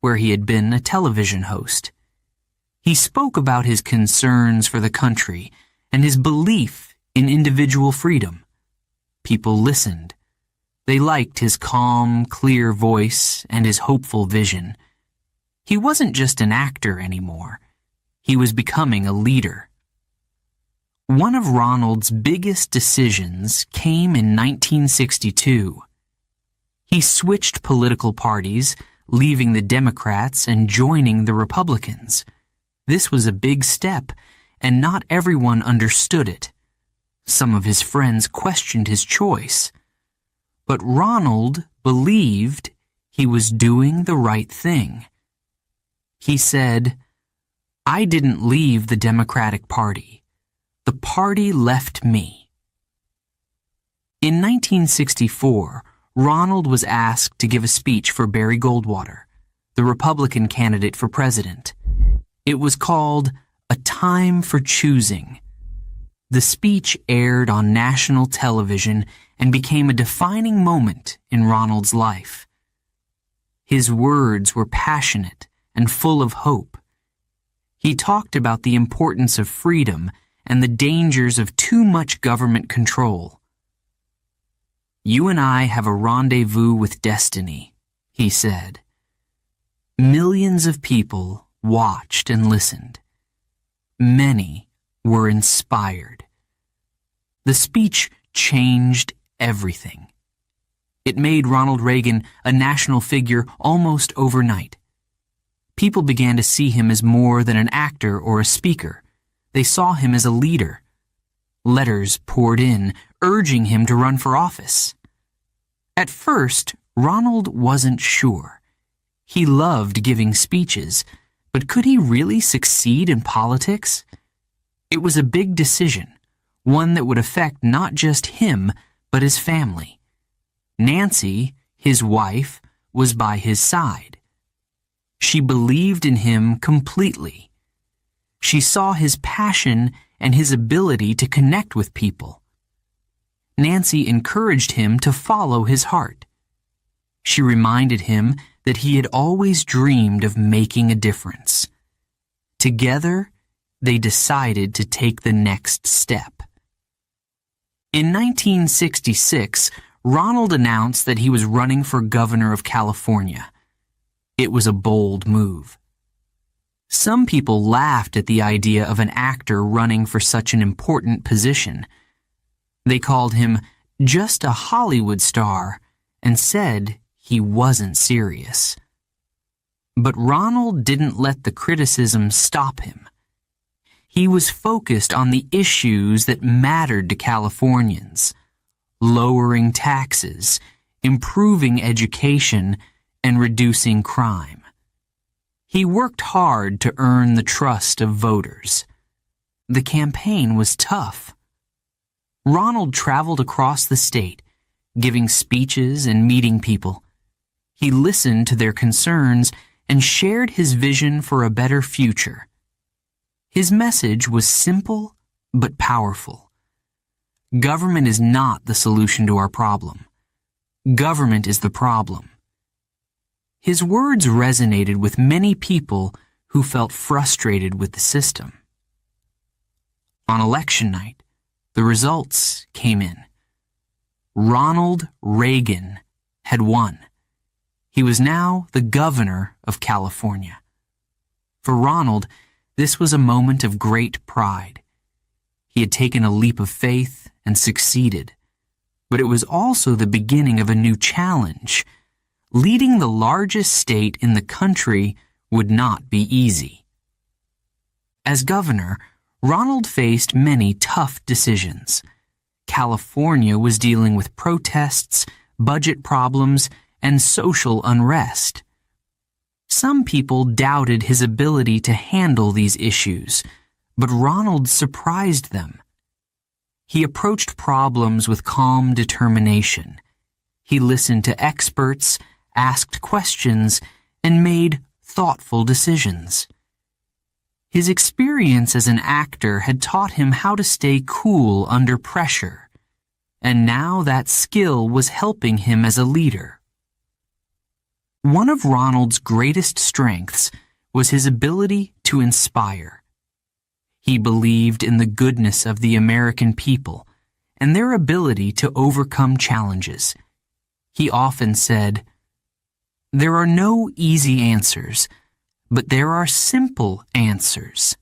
where he had been a television host. He spoke about his concerns for the country and his belief in individual freedom. People listened. They liked his calm, clear voice and his hopeful vision. He wasn't just an actor anymore. He was becoming a leader. One of Ronald's biggest decisions came in 1962. He switched political parties, leaving the Democrats and joining the Republicans. This was a big step, and not everyone understood it. Some of his friends questioned his choice. But Ronald believed he was doing the right thing. He said, "I didn't leave the Democratic Party. The party left me." In 1964, Ronald was asked to give a speech for Barry Goldwater, the Republican candidate for president. It was called A Time for Choosing. The speech aired on national television and became a defining moment in Ronald's life. His words were passionate and full of hope. He talked about the importance of freedom and the dangers of too much government control. "You and I have a rendezvous with destiny," he said. Millions of people watched and listened. Many were inspired. The speech changed everything. It made Ronald Reagan a national figure almost overnight. People began to see him as more than an actor or a speaker. They saw him as a leader. Letters poured in, urging him to run for office. At first, Ronald wasn't sure. He loved giving speeches, but could he really succeed in politics? It was a big decision, one that would affect not just him, but his family. Nancy, his wife, was by his side. She believed in him completely. She saw his passion and his ability to connect with people. Nancy encouraged him to follow his heart. She reminded him that he had always dreamed of making a difference. Together, they decided to take the next step. In 1966, Ronald announced that he was running for governor of California. It was a bold move. Some people laughed at the idea of an actor running for such an important position. They called him just a Hollywood star and said he wasn't serious. But Ronald didn't let the criticism stop him. He was focused on the issues that mattered to Californians: lowering taxes, improving education, and reducing crime. He worked hard to earn the trust of voters. The campaign was tough. Ronald traveled across the state, giving speeches and meeting people. He listened to their concerns and shared his vision for a better future. His message was simple but powerful. Government is not the solution to our problem. Government is the problem. His words resonated with many people who felt frustrated with the system. On election night, the results came in. Ronald Reagan had won. He was now the governor of California. For Ronald, this was a moment of great pride. He had taken a leap of faith and succeeded. But it was also the beginning of a new challenge. Leading the largest state in the country would not be easy. As governor, Ronald faced many tough decisions. California was dealing with protests, budget problems, and social unrest. Some people doubted his ability to handle these issues, but Ronald surprised them. He approached problems with calm determination. He listened to experts, asked questions, and made thoughtful decisions. His experience as an actor had taught him how to stay cool under pressure, and now that skill was helping him as a leader. One of Ronald's greatest strengths was his ability to inspire. He believed in the goodness of the American people and their ability to overcome challenges. he often said, "There are no easy answers, but there are simple answers."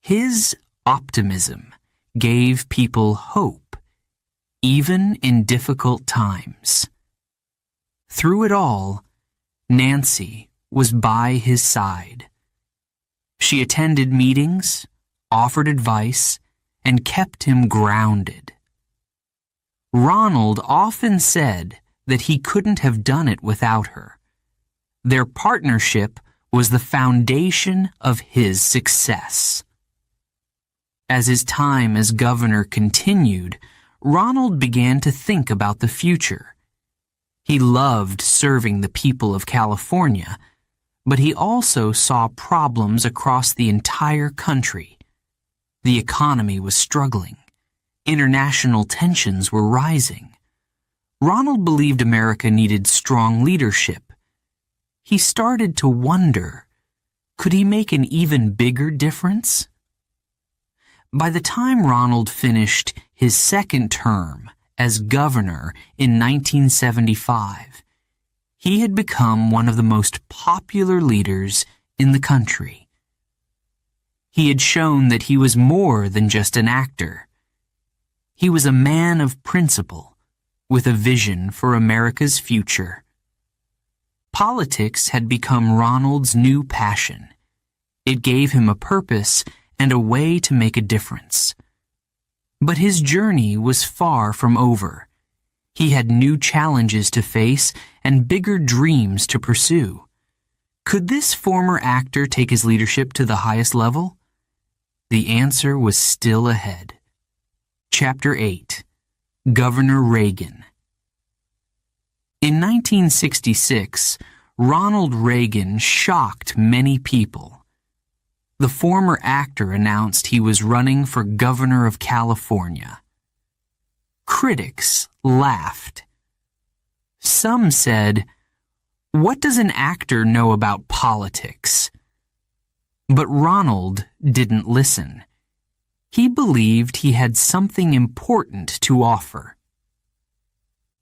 His optimism gave people hope, even in difficult times. Through it all, Nancy was by his side. She attended meetings, offered advice, and kept him grounded. Ronald often said that he couldn't have done it without her. Their partnership was the foundation of his success. As his time as governor continued, Ronald began to think about the future. He loved serving the people of California, but he also saw problems across the entire country. The economy was struggling. International tensions were rising. Ronald believed America needed strong leadership. He started to wonder, could he make an even bigger difference? By the time Ronald finished his second term as governor in 1975, he had become one of the most popular leaders in the country. He had shown that he was more than just an actor. He was a man of principle, with a vision for America's future. Politics had become Ronald's new passion. It gave him a purpose and a way to make a difference. But his journey was far from over. He had new challenges to face and bigger dreams to pursue. Could this former actor take his leadership to the highest level? The answer was still ahead. Chapter 8. Governor Reagan. In 1966, Ronald Reagan shocked many people. The former actor announced he was running for governor of California. Critics laughed. Some said, "What does an actor know about politics?" But Ronald didn't listen. He believed he had something important to offer.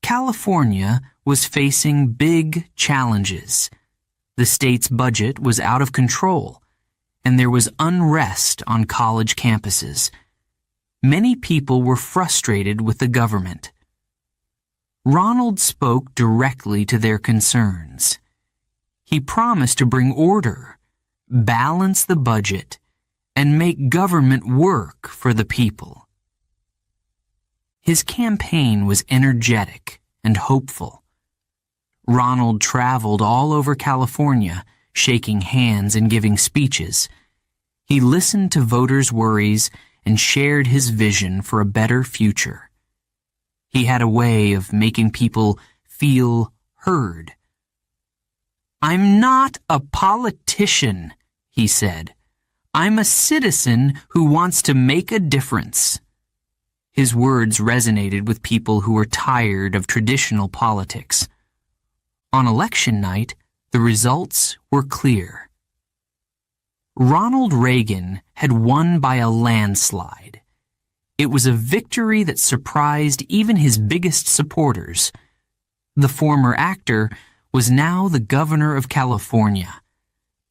California was facing big challenges. The state's budget was out of control, and there was unrest on college campuses. Many people were frustrated with the government. Ronald spoke directly to their concerns. He promised to bring order, balance the budget, and make government work for the people. His campaign was energetic and hopeful. Ronald traveled all over California, shaking hands and giving speeches. He listened to voters' worries and shared his vision for a better future. He had a way of making people feel heard. "I'm not a politician," he said. "I'm a citizen who wants to make a difference." His words resonated with people who were tired of traditional politics. On election night, the results were clear. Ronald Reagan had won by a landslide. It was a victory that surprised even his biggest supporters. The former actor was now the governor of California.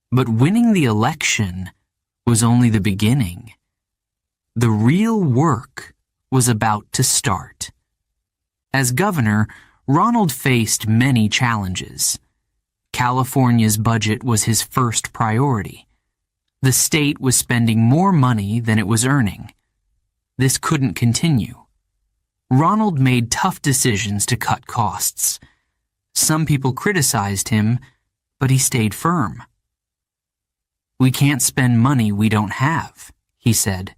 But winning the election was only the beginning. The real work was about to start. As governor, Ronald faced many challenges. California's budget was his first priority. The state was spending more money than it was earning. This couldn't continue. Ronald made tough decisions to cut costs. Some people criticized him, but he stayed firm. "We can't spend money we don't have," he said.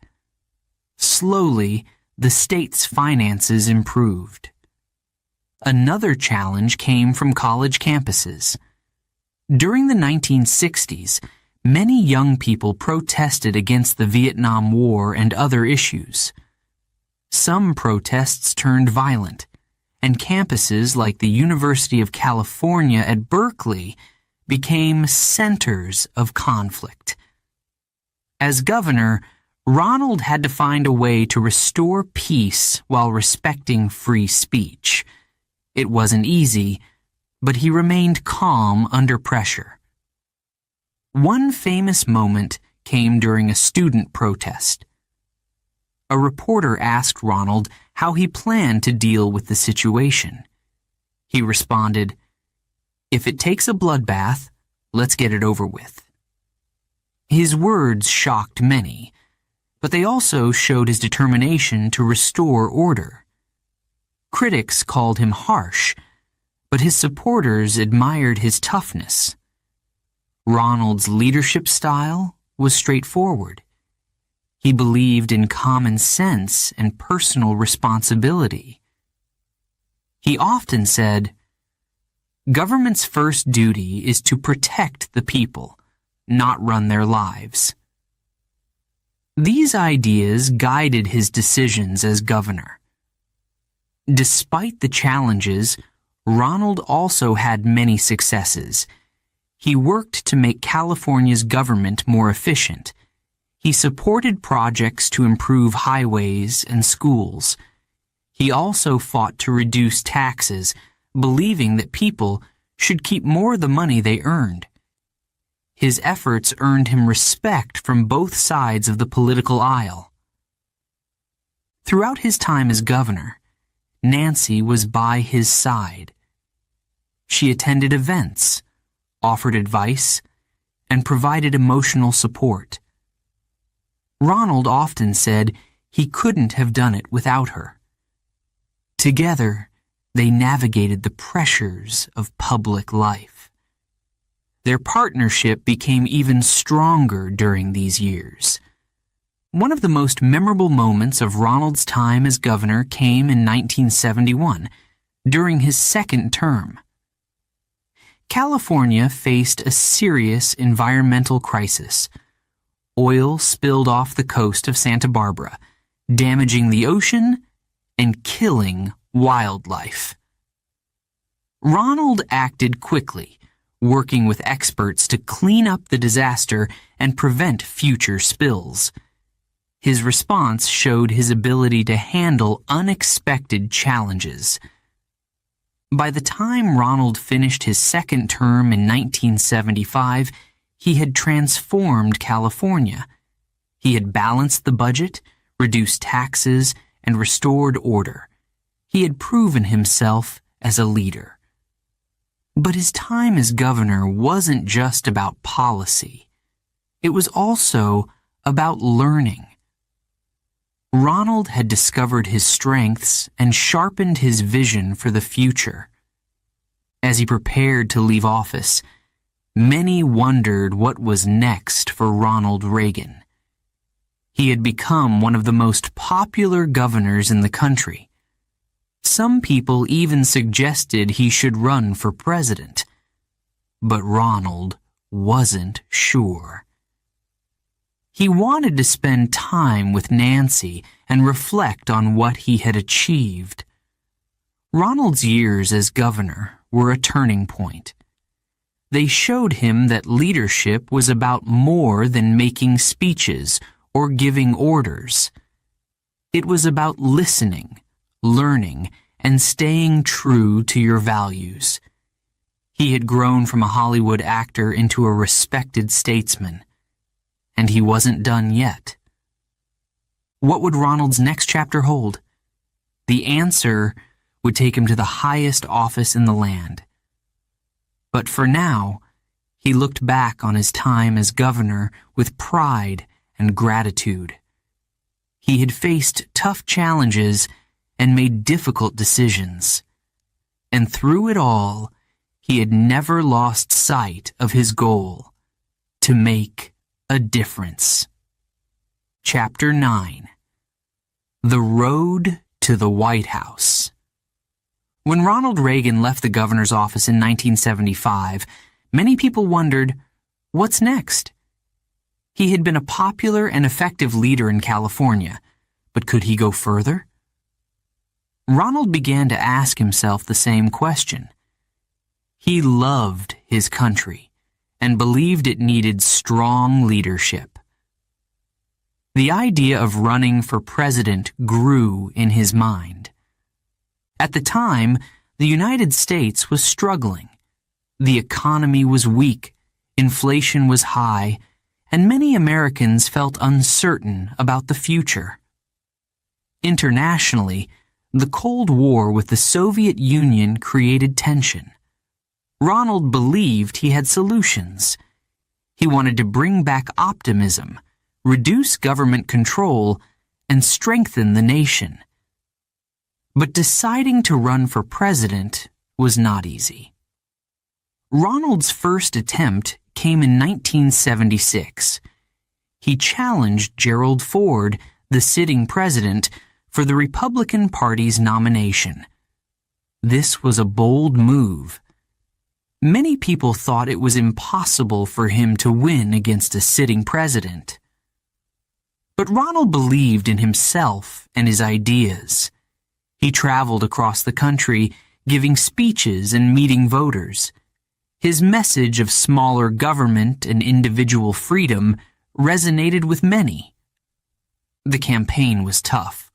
Slowly, the state's finances improved. Another challenge came from college campuses. During the 1960s, many young people protested against the Vietnam War and other issues. Some protests turned violent, and campuses like the University of California at Berkeley became centers of conflict. As governor, Ronald had to find a way to restore peace while respecting free speech. It wasn't easy, but he remained calm under pressure. One famous moment came during a student protest. A reporter asked Ronald how he planned to deal with the situation. He responded, "If it takes a bloodbath, let's get it over with." His words shocked many, but they also showed his determination to restore order. Critics called him harsh, but his supporters admired his toughness. Ronald's leadership style was straightforward. He believed in common sense and personal responsibility. He often said, "Government's first duty is to protect the people, not run their lives." These ideas guided his decisions as governor. Despite the challenges, Ronald also had many successes. He worked to make California's government more efficient. He supported projects to improve highways and schools. He also fought to reduce taxes, believing that people should keep more of the money they earned. His efforts earned him respect from both sides of the political aisle. Throughout his time as governor, Nancy was by his side. She attended events, offered advice, and provided emotional support. Ronald often said he couldn't have done it without her. Together, they navigated the pressures of public life. Their partnership became even stronger during these years. One of the most memorable moments of Ronald's time as governor came in 1971, during his second term. California faced a serious environmental crisis. Oil spilled off the coast of Santa Barbara, damaging the ocean and killing wildlife. Ronald acted quickly, working with experts to clean up the disaster and prevent future spills. His response showed his ability to handle unexpected challenges. By the time Ronald finished his second term in 1975, he had transformed California. He had balanced the budget, reduced taxes, and restored order. He had proven himself as a leader. But his time as governor wasn't just about policy. It was also about learning. Ronald had discovered his strengths and sharpened his vision for the future. As he prepared to leave office, many wondered what was next for Ronald Reagan. He had become one of the most popular governors in the country. Some people even suggested he should run for president. But Ronald wasn't sure. He wanted to spend time with Nancy and reflect on what he had achieved. Ronald's years as governor were a turning point. They showed him that leadership was about more than making speeches or giving orders. It was about listening, learning, and staying true to your values. He had grown from a Hollywood actor into a respected statesman. And he wasn't done yet. What would Ronald's next chapter hold? The answer would take him to the highest office in the land. But for now, he looked back on his time as governor with pride and gratitude. He had faced tough challenges and made difficult decisions. And through it all, he had never lost sight of his goal, to make a difference. Chapter 9. The Road to the White House. When Ronald Reagan left the governor's office in 1975, many people wondered, what's next? He had been a popular and effective leader in California, but could he go further? Ronald began to ask himself the same question. He loved his country and believed it needed strong leadership. The idea of running for president grew in his mind. At the time, The United States was struggling. The economy was weak, inflation was high, and many Americans felt uncertain about the future. Internationally, the Cold War with the Soviet Union created tension. Ronald believed he had solutions. He wanted to bring back optimism, reduce government control, and strengthen the nation. But deciding to run for president was not easy. Ronald's first attempt came in 1976. He challenged Gerald Ford, the sitting president, for the Republican Party's nomination. This was a bold move. Many people thought it was impossible for him to win against a sitting president. But Ronald believed in himself and his ideas. He traveled across the country, giving speeches and meeting voters. His message of smaller government and individual freedom resonated with many. The campaign was tough.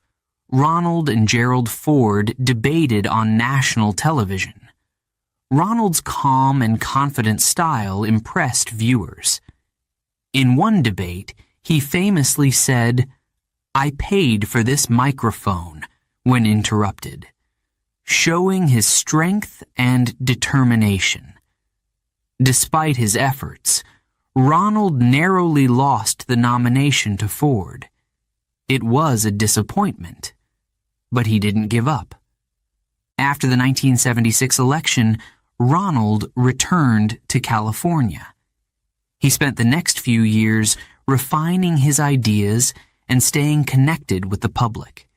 Ronald and Gerald Ford debated on national television. Ronald's calm and confident style impressed viewers. In one debate, he famously said, "I paid for this microphone," when interrupted, showing his strength and determination. Despite his efforts, Ronald narrowly lost the nomination to Ford. It was a disappointment, but he didn't give up. After the 1976 election, Ronald returned to California. He spent the next few years refining his ideas and staying connected with the public.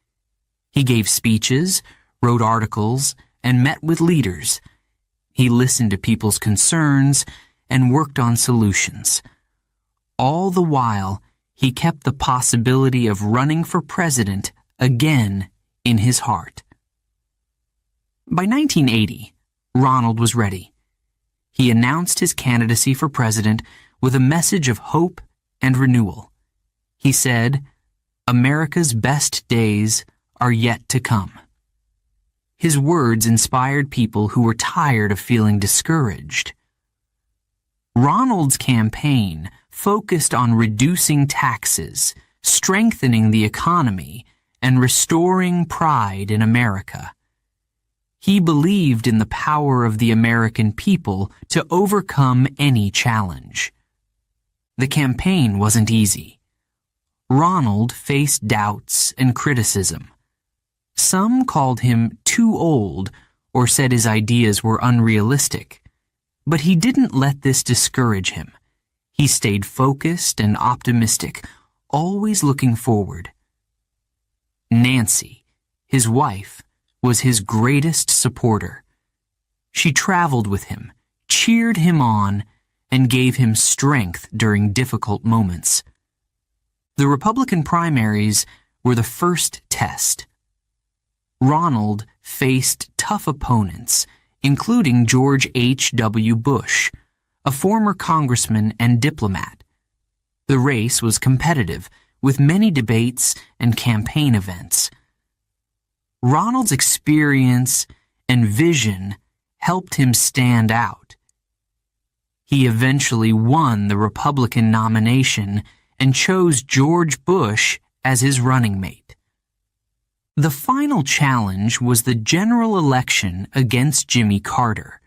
He gave speeches, wrote articles, and met with leaders. He listened to people's concerns and worked on solutions. All the while, he kept the possibility of running for president again in his heart. By 1980, Ronald was ready. He announced his candidacy for president with a message of hope and renewal. He said, "America's best days are yet to come." His words inspired people who were tired of feeling discouraged. Ronald's campaign focused on reducing taxes, strengthening the economy, and restoring pride in America. He believed in the power of the American people to overcome any challenge. The campaign wasn't easy. Ronald faced doubts and criticism. Some called him too old or said his ideas were unrealistic, but he didn't let this discourage him. He stayed focused and optimistic, always looking forward. Nancy, his wife, was his greatest supporter. She traveled with him, cheered him on, and gave him strength during difficult moments. The Republican primaries were the first test. Ronald faced tough opponents, including George H.W. Bush, a former congressman and diplomat. The race was competitive, with many debates and campaign events. Ronald's experience and vision helped him stand out. He eventually won the Republican nomination and chose George Bush as his running mate. The final challenge was the general election against Jimmy Carter,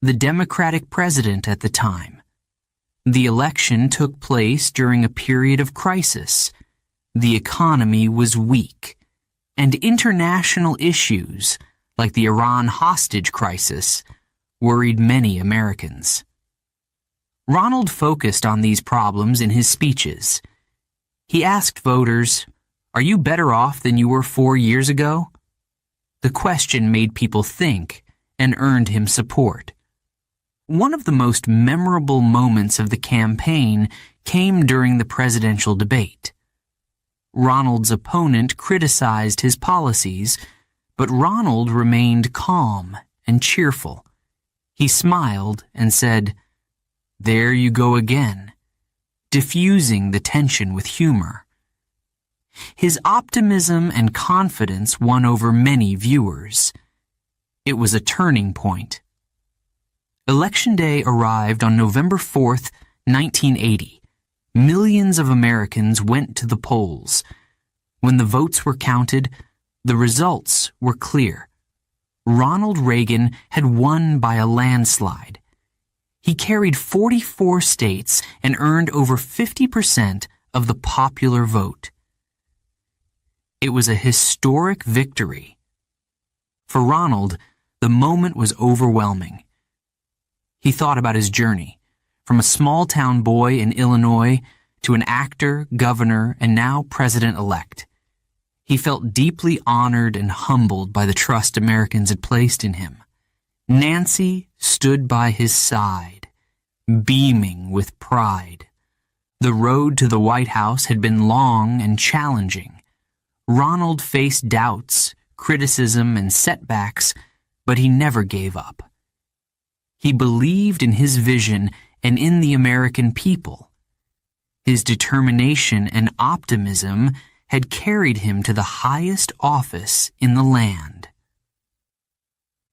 the Democratic president at the time. The election took place during a period of crisis. The economy was weak, and international issues, like the Iran hostage crisis, worried many Americans. Ronald focused on these problems in his speeches. He asked voters, "Are you better off than you were 4 years ago?" The question made people think and earned him support. One of the most memorable moments of the campaign came during the presidential debate. Ronald's opponent criticized his policies, but Ronald remained calm and cheerful. He smiled and said, "There you go again," diffusing the tension with humor. His optimism and confidence won over many viewers. It was a turning point. Election Day arrived on November 4th, 1980. Millions of Americans went to the polls. When the votes were counted, the results were clear. Ronald Reagan had won by a landslide. He carried 44 states and earned over 50% of the popular vote. It was a historic victory. For Ronald, the moment was overwhelming. He thought about his journey, from a small-town boy in Illinois to an actor, governor, and now president-elect. He felt deeply honored and humbled by the trust Americans had placed in him. Nancy stood by his side, beaming with pride. The road to the White House had been long and challenging. Ronald faced doubts, criticism, and setbacks, but he never gave up. He believed in his vision and in the American people. His determination and optimism had carried him to the highest office in the land.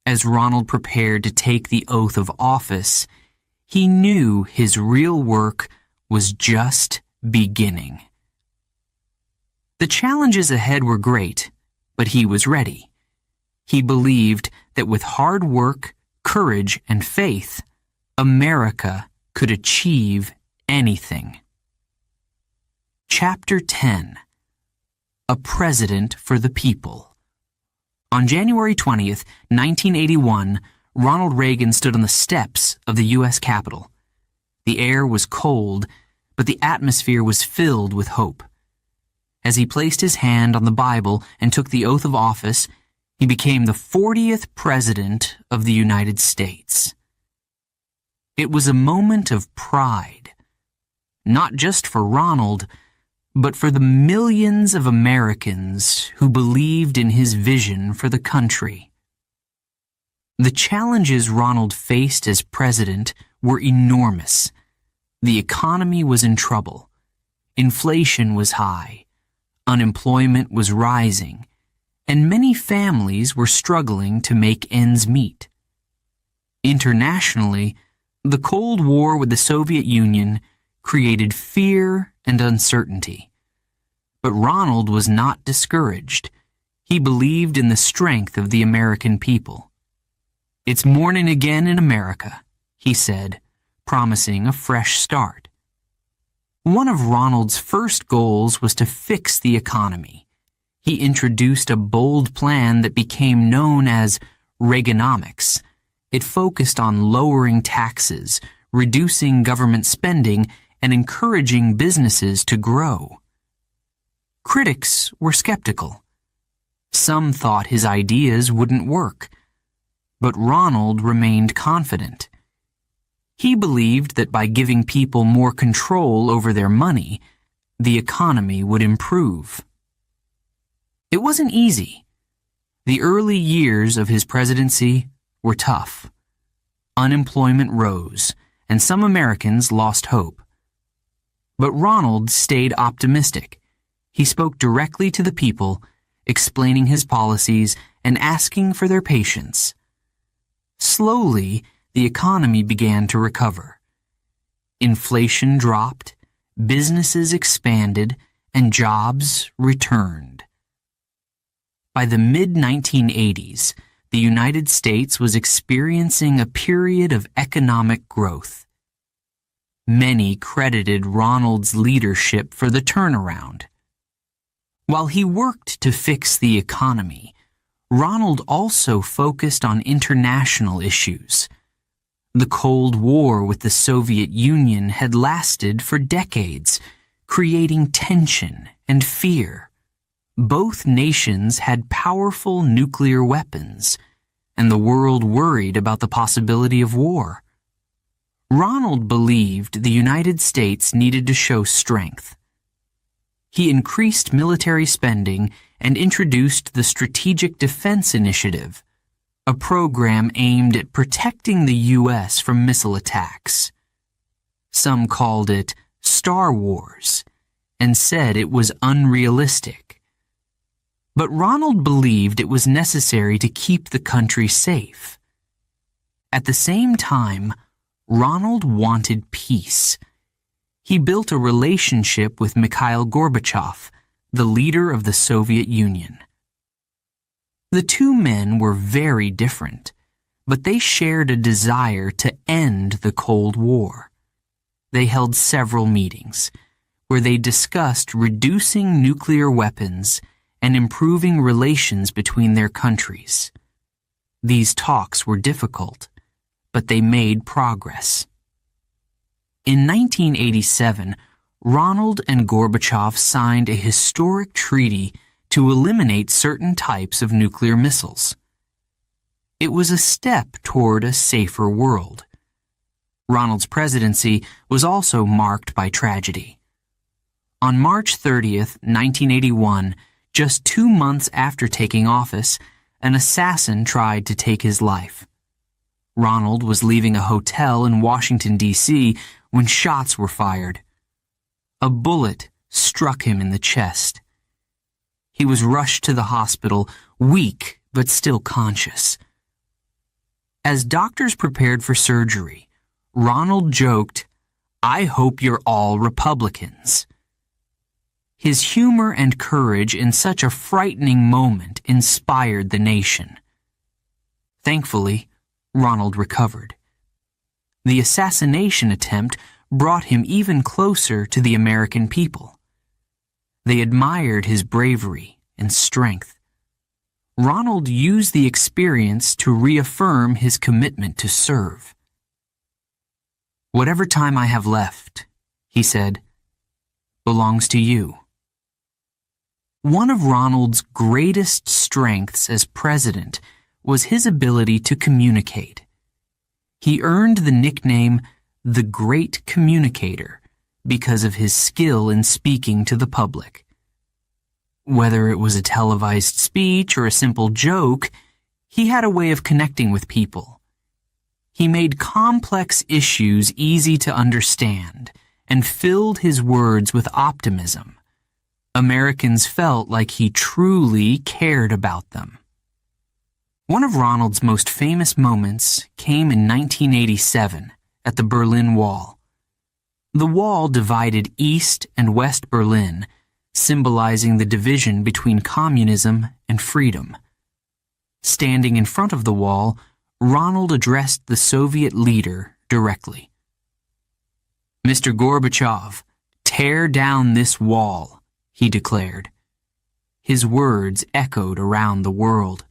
As Ronald prepared to take the oath of office, he knew his real work was just beginning. The challenges ahead were great, but he was ready. He believed that with hard work, courage, and faith, America could achieve anything. Chapter 10. A President for the People. On January 20th, 1981, Ronald Reagan stood on the steps of the U.S. Capitol. The air was cold, but the atmosphere was filled with hope. As he placed his hand on the Bible and took the oath of office, he became the 40th President of the United States. It was a moment of pride, not just for Ronald, but for the millions of Americans who believed in his vision for the country. The challenges Ronald faced as president were enormous. The economy was in trouble. Inflation was high. Unemployment was rising. And many families were struggling to make ends meet. Internationally, the Cold War with the Soviet Union created fear and uncertainty. But Ronald was not discouraged. He believed in the strength of the American people. "It's morning again in America," he said, promising a fresh start. One of Ronald's first goals was to fix the economy. He introduced a bold plan that became known as Reaganomics. It focused on lowering taxes, reducing government spending, and encouraging businesses to grow. Critics were skeptical. Some thought his ideas wouldn't work, but Ronald remained confident. He believed that by giving people more control over their money, the economy would improve. It wasn't easy. The early years of his presidency were tough. Unemployment rose, and some Americans lost hope. But Ronald stayed optimistic. He spoke directly to the people, explaining his policies and asking for their patience. Slowly, the economy began to recover. Inflation dropped, businesses expanded, and jobs returned. By the mid-1980s, the United States was experiencing a period of economic growth. Many credited Ronald's leadership for the turnaround. While he worked to fix the economy, Ronald also focused on international issues. The Cold War with the Soviet Union had lasted for decades, creating tension and fear. Both nations had powerful nuclear weapons, and the world worried about the possibility of war. Ronald believed the United States needed to show strength. He increased military spending and introduced the Strategic Defense Initiative, a program aimed at protecting the U.S. from missile attacks. Some called it Star Wars and said it was unrealistic. But Ronald believed it was necessary to keep the country safe. At the same time, Ronald wanted peace. He built a relationship with Mikhail Gorbachev, the leader of the Soviet Union. The two men were very different, but they shared a desire to end the Cold War. They held several meetings, where they discussed reducing nuclear weapons and improving relations between their countries. These talks were difficult, but they made progress. In 1987, Ronald and Gorbachev signed a historic treaty to eliminate certain types of nuclear missiles. It was a step toward a safer world. Ronald's presidency was also marked by tragedy. On March 30th, 1981, just 2 months after taking office, an assassin tried to take his life. Ronald was leaving a hotel in Washington, D.C. when shots were fired. A bullet struck him in the chest. He was rushed to the hospital, weak but still conscious. As doctors prepared for surgery, Ronald joked, "I hope you're all Republicans." His humor and courage in such a frightening moment inspired the nation. Thankfully, Ronald recovered. The assassination attempt brought him even closer to the American people. They admired his bravery and strength. Ronald used the experience to reaffirm his commitment to serve. "Whatever time I have left," he said, "belongs to you." One of Ronald's greatest strengths as president was his ability to communicate. He earned the nickname the Great Communicator because of his skill in speaking to the public. Whether it was a televised speech or a simple joke, he had a way of connecting with people. He made complex issues easy to understand and filled his words with optimism. Americans felt like he truly cared about them. One of Ronald's most famous moments came in 1987 at the Berlin Wall. The wall divided East and West Berlin, symbolizing the division between communism and freedom. Standing in front of the wall, Ronald addressed the Soviet leader directly. "Mr. Gorbachev, tear down this wall," he declared. His words echoed around the world.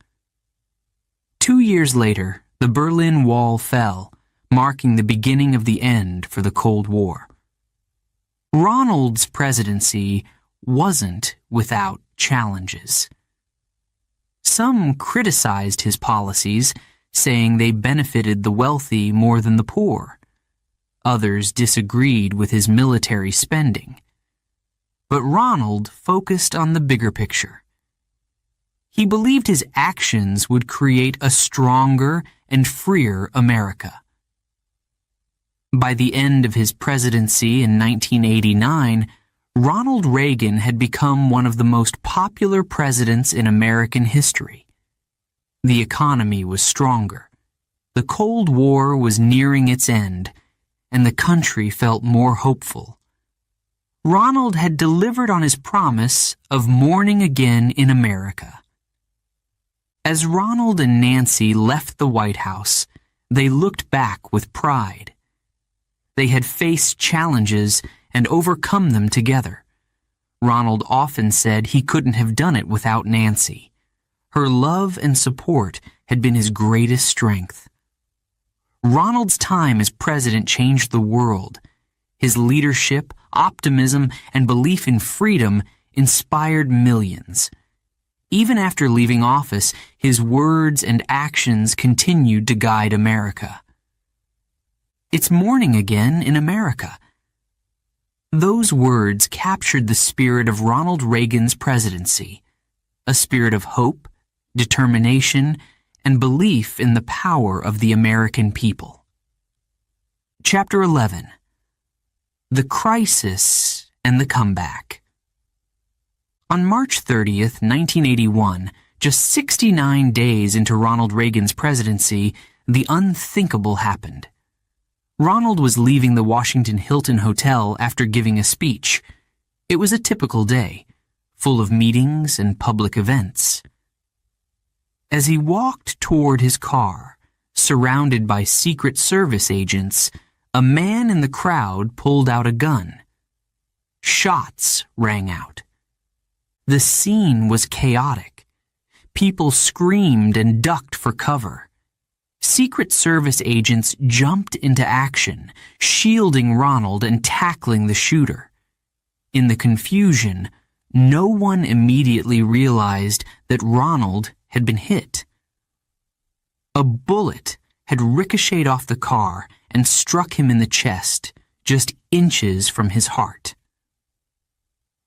2 years later, the Berlin Wall fell, marking the beginning of the end for the Cold War. Ronald's presidency wasn't without challenges. Some criticized his policies, saying they benefited the wealthy more than the poor. Others disagreed with his military spending. But Ronald focused on the bigger picture. He believed his actions would create a stronger and freer America. By the end of his presidency in 1989, Ronald Reagan had become one of the most popular presidents in American history. The economy was stronger. The Cold War was nearing its end, and the country felt more hopeful. Ronald had delivered on his promise of morning again in America. As Ronald and Nancy left the White House, they looked back with pride. They had faced challenges and overcome them together. Ronald often said he couldn't have done it without Nancy. Her love and support had been his greatest strength. Ronald's time as president changed the world. His leadership, optimism, and belief in freedom inspired millions. Even after leaving office, his words and actions continued to guide America. "It's morning again in America." Those words captured the spirit of Ronald Reagan's presidency, a spirit of hope, determination, and belief in the power of the American people. Chapter 11. The Crisis and the Comeback. On March 30th, 1981, just 69 days into Ronald Reagan's presidency, the unthinkable happened. Ronald was leaving the Washington Hilton Hotel after giving a speech. It was a typical day, full of meetings and public events. As he walked toward his car, surrounded by Secret Service agents, a man in the crowd pulled out a gun. Shots rang out. The scene was chaotic. People screamed and ducked for cover. Secret Service agents jumped into action, shielding Ronald and tackling the shooter. In the confusion, no one immediately realized that Ronald had been hit. A bullet had ricocheted off the car and struck him in the chest, just inches from his heart.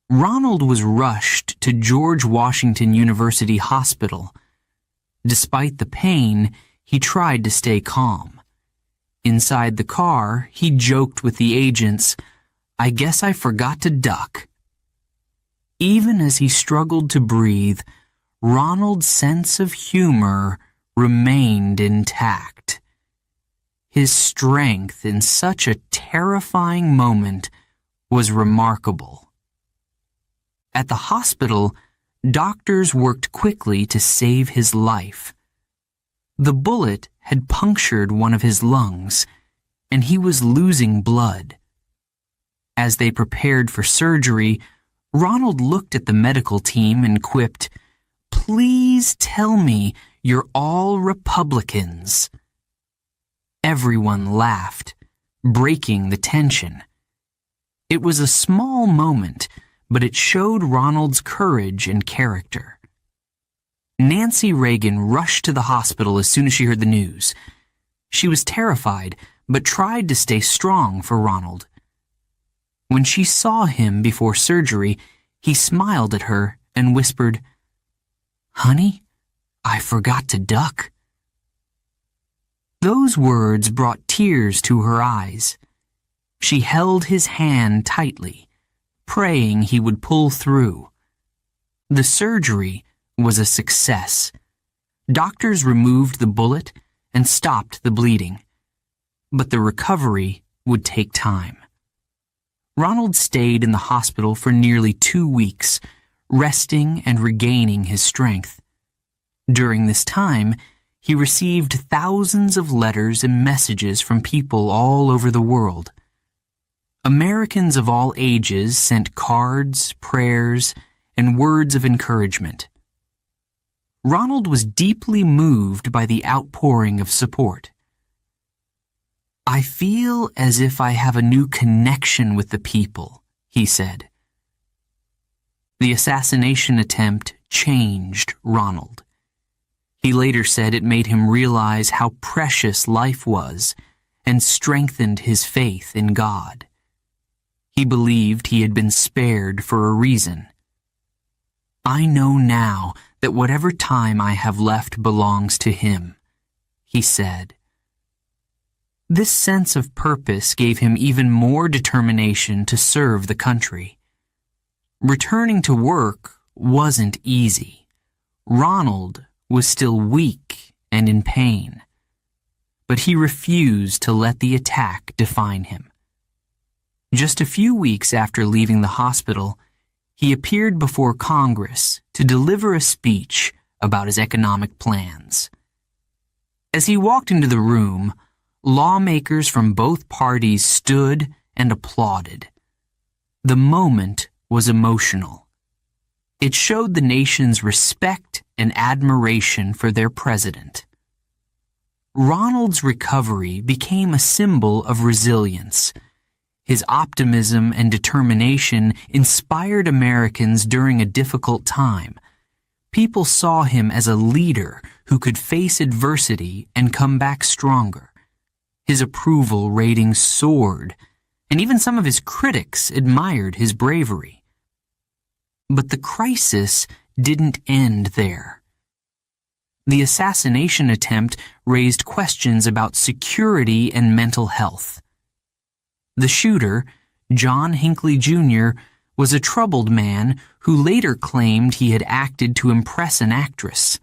Ronald was rushed to George Washington University Hospital. Despite the pain, he tried to stay calm. Inside the car, he joked with the agents, "I guess I forgot to duck." Even as he struggled to breathe, Ronald's sense of humor remained intact. His strength in such a terrifying moment was remarkable. At the hospital, doctors worked quickly to save his life. The bullet had punctured one of his lungs, and he was losing blood. As they prepared for surgery, Ronald looked at the medical team and quipped, "Please tell me you're all Republicans." Everyone laughed, breaking the tension. It was a small moment, but it showed Ronald's courage and character. Nancy Reagan rushed to the hospital as soon as she heard the news. She was terrified, but tried to stay strong for Ronald. When she saw him before surgery, he smiled at her and whispered, "Honey, I forgot to duck." Those words brought tears to her eyes. She held his hand tightly, praying he would pull through. The surgery was a success. Doctors removed the bullet and stopped the bleeding, but the recovery would take time. Ronald stayed in the hospital for nearly 2 weeks, resting and regaining his strength. During this time, he received thousands of letters and messages from people all over the world. Americans of all ages sent cards, prayers, and words of encouragement. Ronald was deeply moved by the outpouring of support. "I feel as if I have a new connection with the people," he said. The assassination attempt changed Ronald. He later said it made him realize how precious life was and strengthened his faith in God. He believed he had been spared for a reason. "I know now that whatever time I have left belongs to Him," he said. This sense of purpose gave him even more determination to serve the country. Returning to work wasn't easy. Ronald was still weak and in pain, but he refused to let the attack define him. Just a few weeks after leaving the hospital, he appeared before Congress to deliver a speech about his economic plans. As he walked into the room, lawmakers from both parties stood and applauded. The moment was emotional. It showed the nation's respect and admiration for their president. Ronald's recovery became a symbol of resilience. His optimism and determination inspired Americans during a difficult time. People saw him as a leader who could face adversity and come back stronger. His approval ratings soared, and even some of his critics admired his bravery. But the crisis didn't end there. The assassination attempt raised questions about security and mental health. The shooter, John Hinckley Jr., was a troubled man who later claimed he had acted to impress an actress.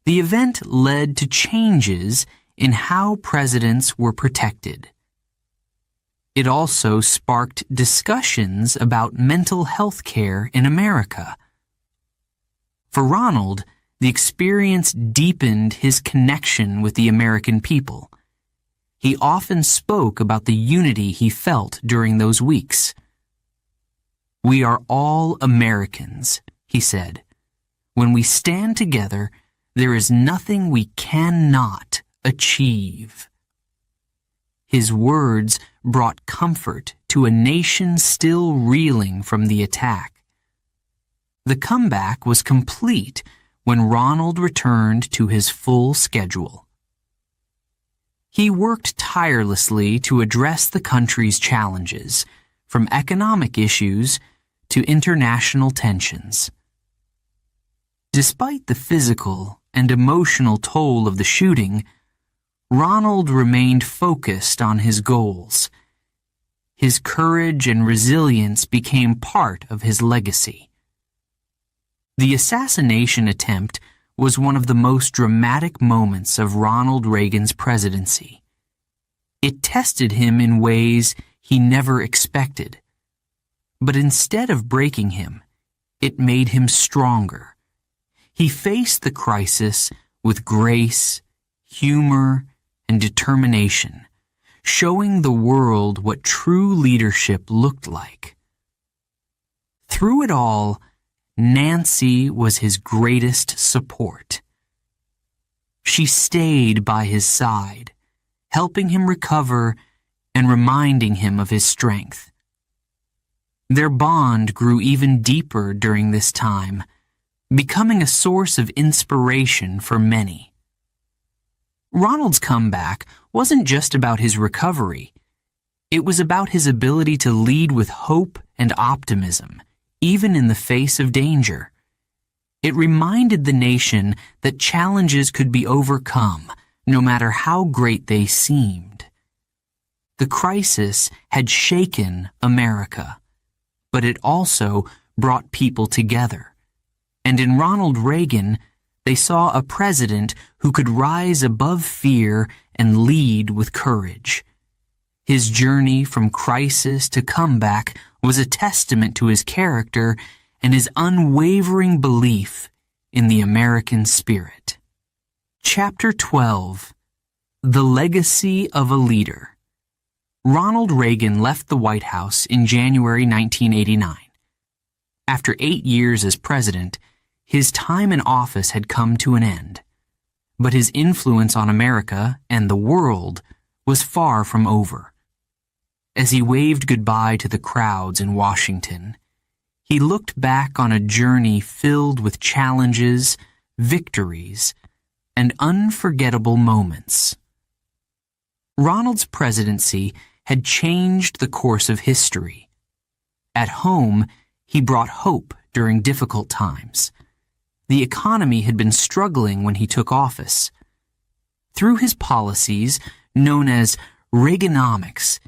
The event led to changes in how presidents were protected. It also sparked discussions about mental health care in America. For Ronald, the experience deepened his connection with the American people. He often spoke about the unity he felt during those weeks. "We are all Americans," he said. "When we stand together, there is nothing we cannot achieve." His words brought comfort to a nation still reeling from the attack. The comeback was complete when Ronald returned to his full schedule. He worked tirelessly to address the country's challenges, from economic issues to international tensions. Despite the physical and emotional toll of the shooting, Ronald remained focused on his goals. His courage and resilience became part of his legacy. The assassination attempt was one of the most dramatic moments of Ronald Reagan's presidency. It tested him in ways he never expected. But instead of breaking him, it made him stronger. He faced the crisis with grace, humor, and determination, showing the world what true leadership looked like. Through it all, Nancy was his greatest support. She stayed by his side, helping him recover and reminding him of his strength. Their bond grew even deeper during this time, becoming a source of inspiration for many. Ronald's comeback wasn't just about his recovery. It was about his ability to lead with hope and optimism, even in the face of danger. It reminded the nation that challenges could be overcome, no matter how great they seemed. The crisis had shaken America, but it also brought people together. And in Ronald Reagan, they saw a president who could rise above fear and lead with courage. His journey from crisis to comeback was a testament to his character and his unwavering belief in the American spirit. Chapter 12. The Legacy of a Leader. Ronald Reagan left the White House in January 1989. After 8 years as president, his time in office had come to an end. But his influence on America and the world was far from over. As he waved goodbye to the crowds in Washington, he looked back on a journey filled with challenges, victories, and unforgettable moments. Ronald's presidency had changed the course of history. At home, he brought hope during difficult times. The economy had been struggling when he took office. Through his policies, known as Reaganomics,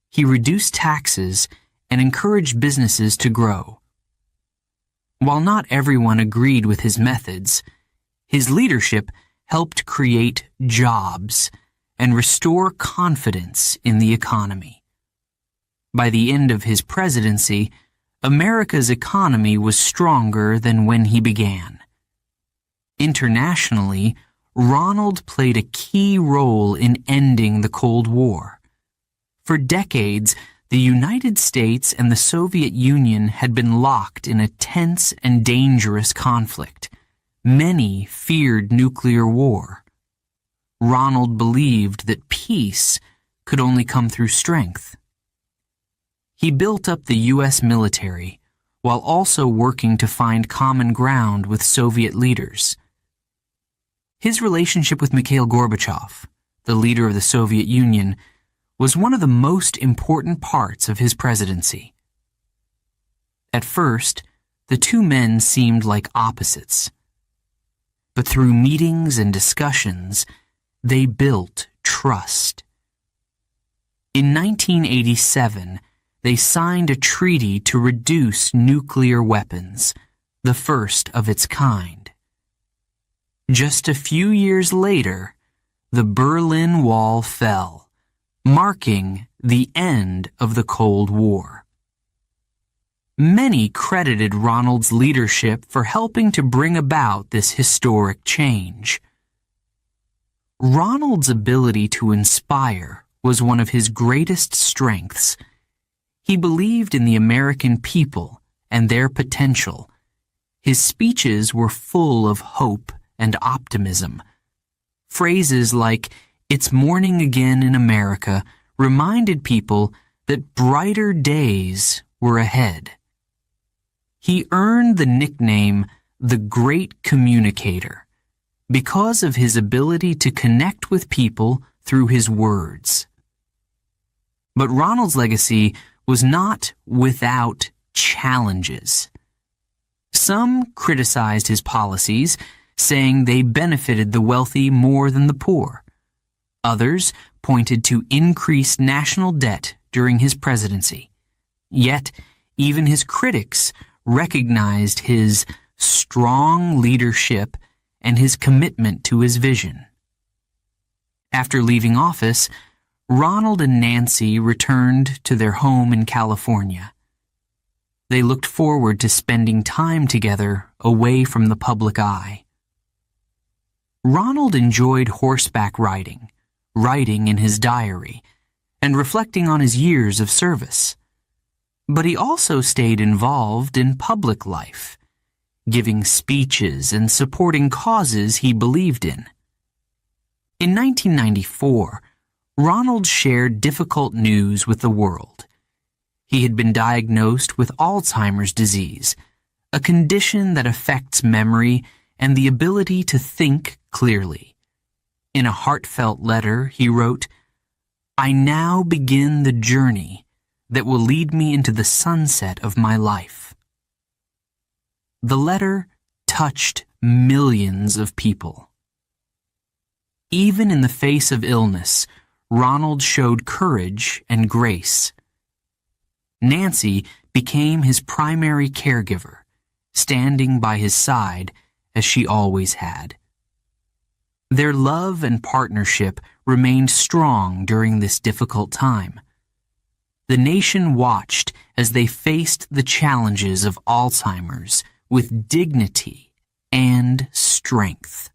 he reduced taxes and encouraged businesses to grow. While not everyone agreed with his methods, his leadership helped create jobs and restore confidence in the economy. By the end of his presidency, America's economy was stronger than when he began. Internationally, Ronald played a key role in ending the Cold War. For decades, the United States and the Soviet Union had been locked in a tense and dangerous conflict. Many feared nuclear war. Ronald believed that peace could only come through strength. He built up the U.S. military while also working to find common ground with Soviet leaders. His relationship with Mikhail Gorbachev, the leader of the Soviet Union, was one of the most important parts of his presidency. At first, the two men seemed like opposites. But through meetings and discussions, they built trust. In 1987, they signed a treaty to reduce nuclear weapons, the first of its kind. Just a few years later, the Berlin Wall fell, marking the end of the Cold War. Many credited Ronald's leadership for helping to bring about this historic change. Ronald's ability to inspire was one of his greatest strengths. He believed in the American people and their potential. His speeches were full of hope and optimism. Phrases like, "It's morning again in America," reminded people that brighter days were ahead. He earned the nickname the Great Communicator because of his ability to connect with people through his words. But Ronald's legacy was not without challenges. Some criticized his policies, saying they benefited the wealthy more than the poor. Others pointed to increased national debt during his presidency. Yet, even his critics recognized his strong leadership and his commitment to his vision. After leaving office, Ronald and Nancy returned to their home in California. They looked forward to spending time together away from the public eye. Ronald enjoyed horseback riding, writing in his diary, and reflecting on his years of service. But he also stayed involved in public life, giving speeches and supporting causes he believed in. In 1994, Ronald shared difficult news with the world. He had been diagnosed with Alzheimer's disease, a condition that affects memory and the ability to think clearly. In a heartfelt letter, he wrote, "I now begin the journey that will lead me into the sunset of my life." The letter touched millions of people. Even in the face of illness, Ronald showed courage and grace. Nancy became his primary caregiver, standing by his side as she always had. Their love and partnership remained strong during this difficult time. The nation watched as they faced the challenges of Alzheimer's with dignity and strength.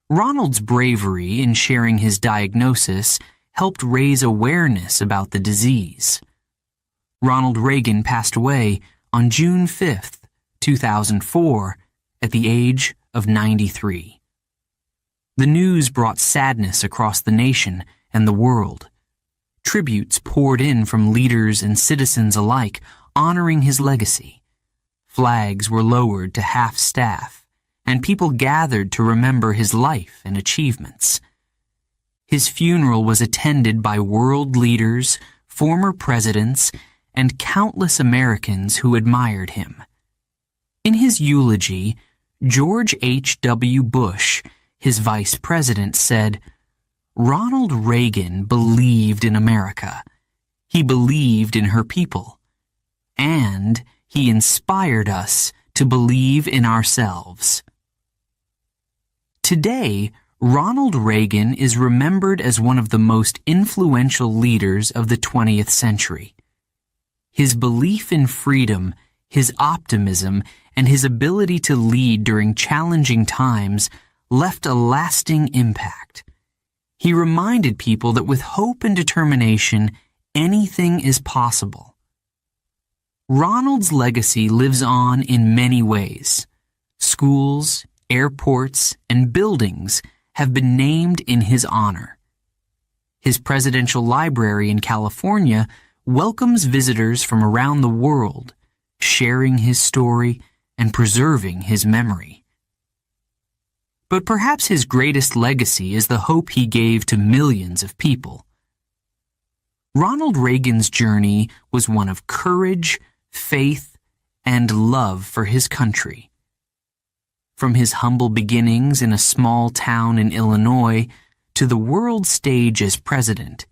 Ronald's bravery in sharing his diagnosis helped raise awareness about the disease. Ronald Reagan passed away on June 5, 2004, at the age of 93. The news brought sadness across the nation and the world. Tributes poured in from leaders and citizens alike, honoring his legacy. Flags were lowered to half-staff, and people gathered to remember his life and achievements. His funeral was attended by world leaders, former presidents, and countless Americans who admired him. In his eulogy, George H.W. Bush, his vice president, said, "Ronald Reagan believed in America. He believed in her people. And he inspired us to believe in ourselves." Today, Ronald Reagan is remembered as one of the most influential leaders of the 20th century. His belief in freedom, his optimism, and his ability to lead during challenging times left a lasting impact. He reminded people that with hope and determination, anything is possible. Ronald's legacy lives on in many ways. Schools, airports, and buildings have been named in his honor. His presidential library in California welcomes visitors from around the world, sharing his story and preserving his memory. But perhaps his greatest legacy is the hope he gave to millions of people. Ronald Reagan's journey was one of courage, faith, and love for his country. From his humble beginnings in a small town in Illinois to the world stage as president,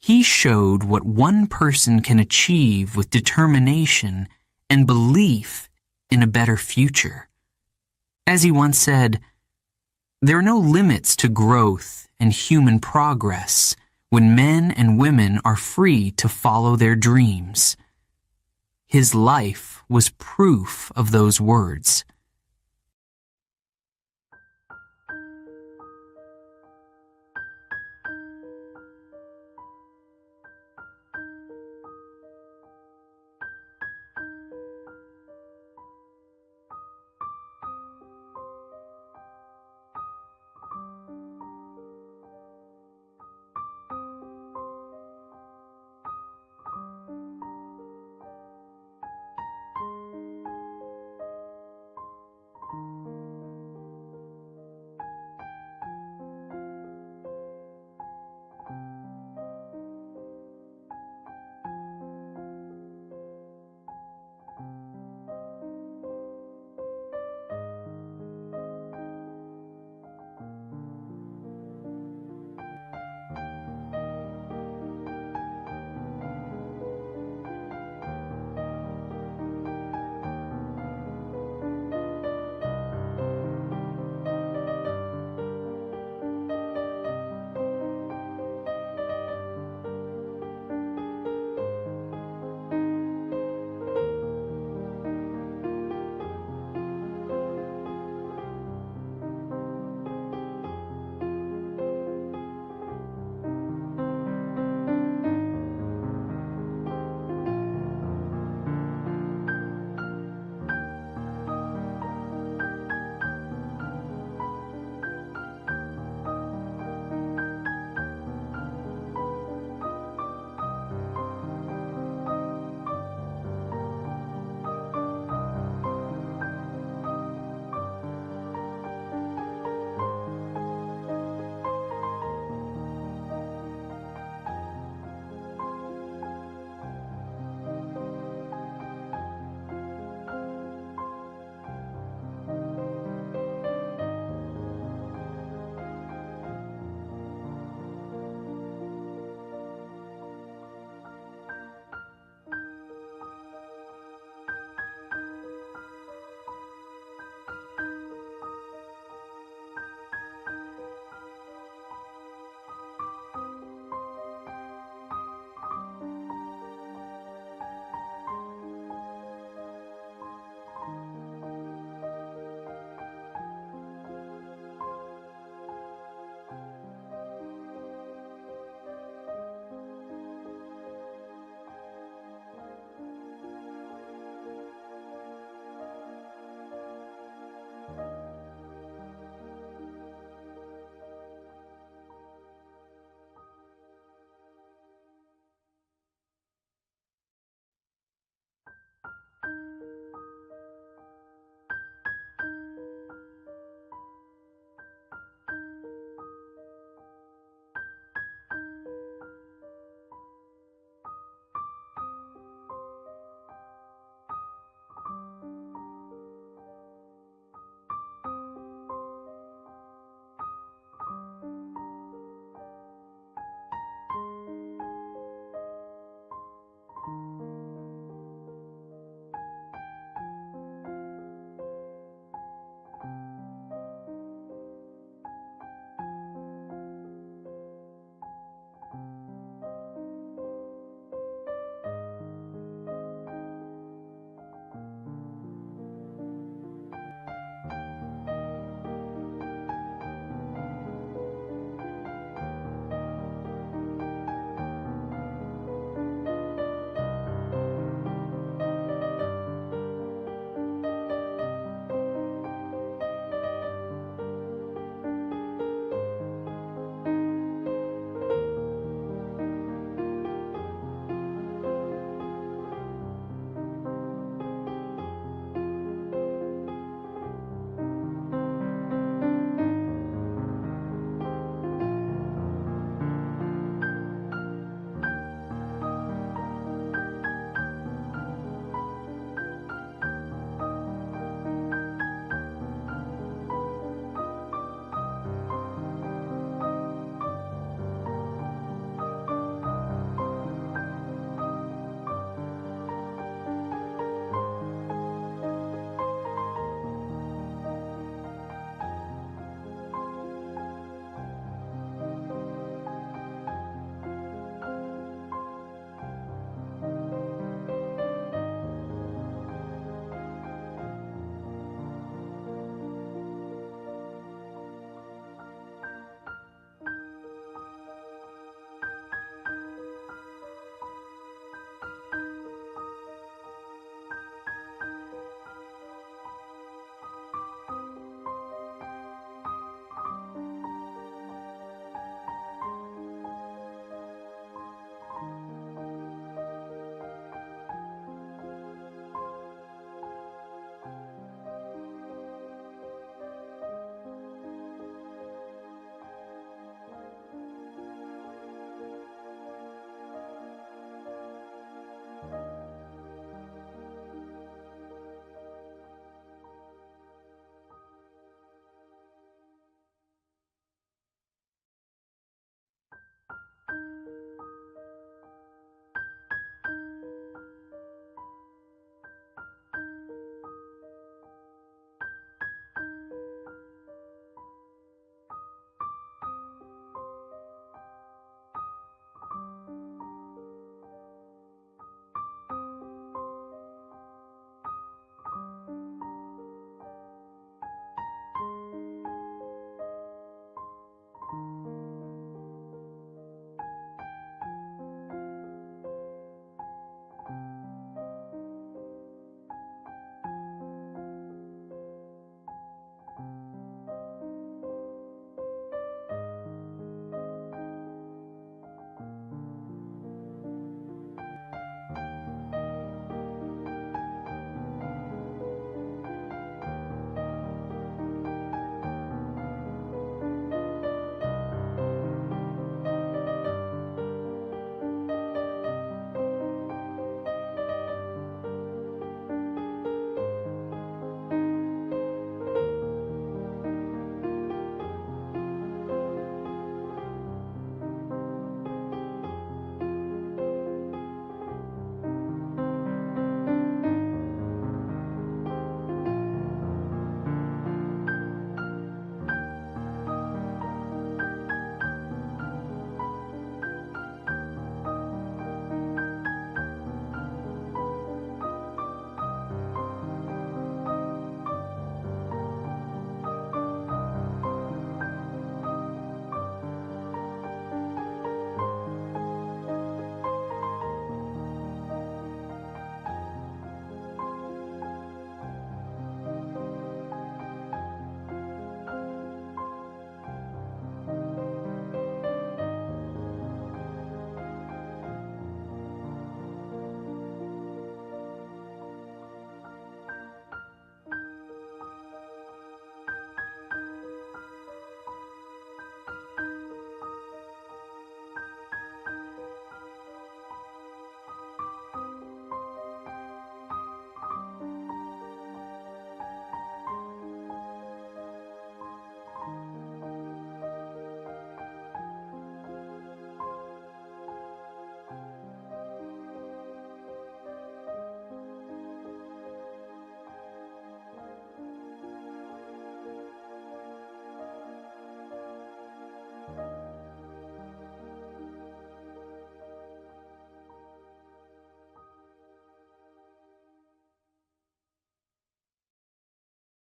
He showed what one person can achieve with determination and belief in a better future. As he once said, "There are no limits to growth and human progress when men and women are free to follow their dreams." His life was proof of those words.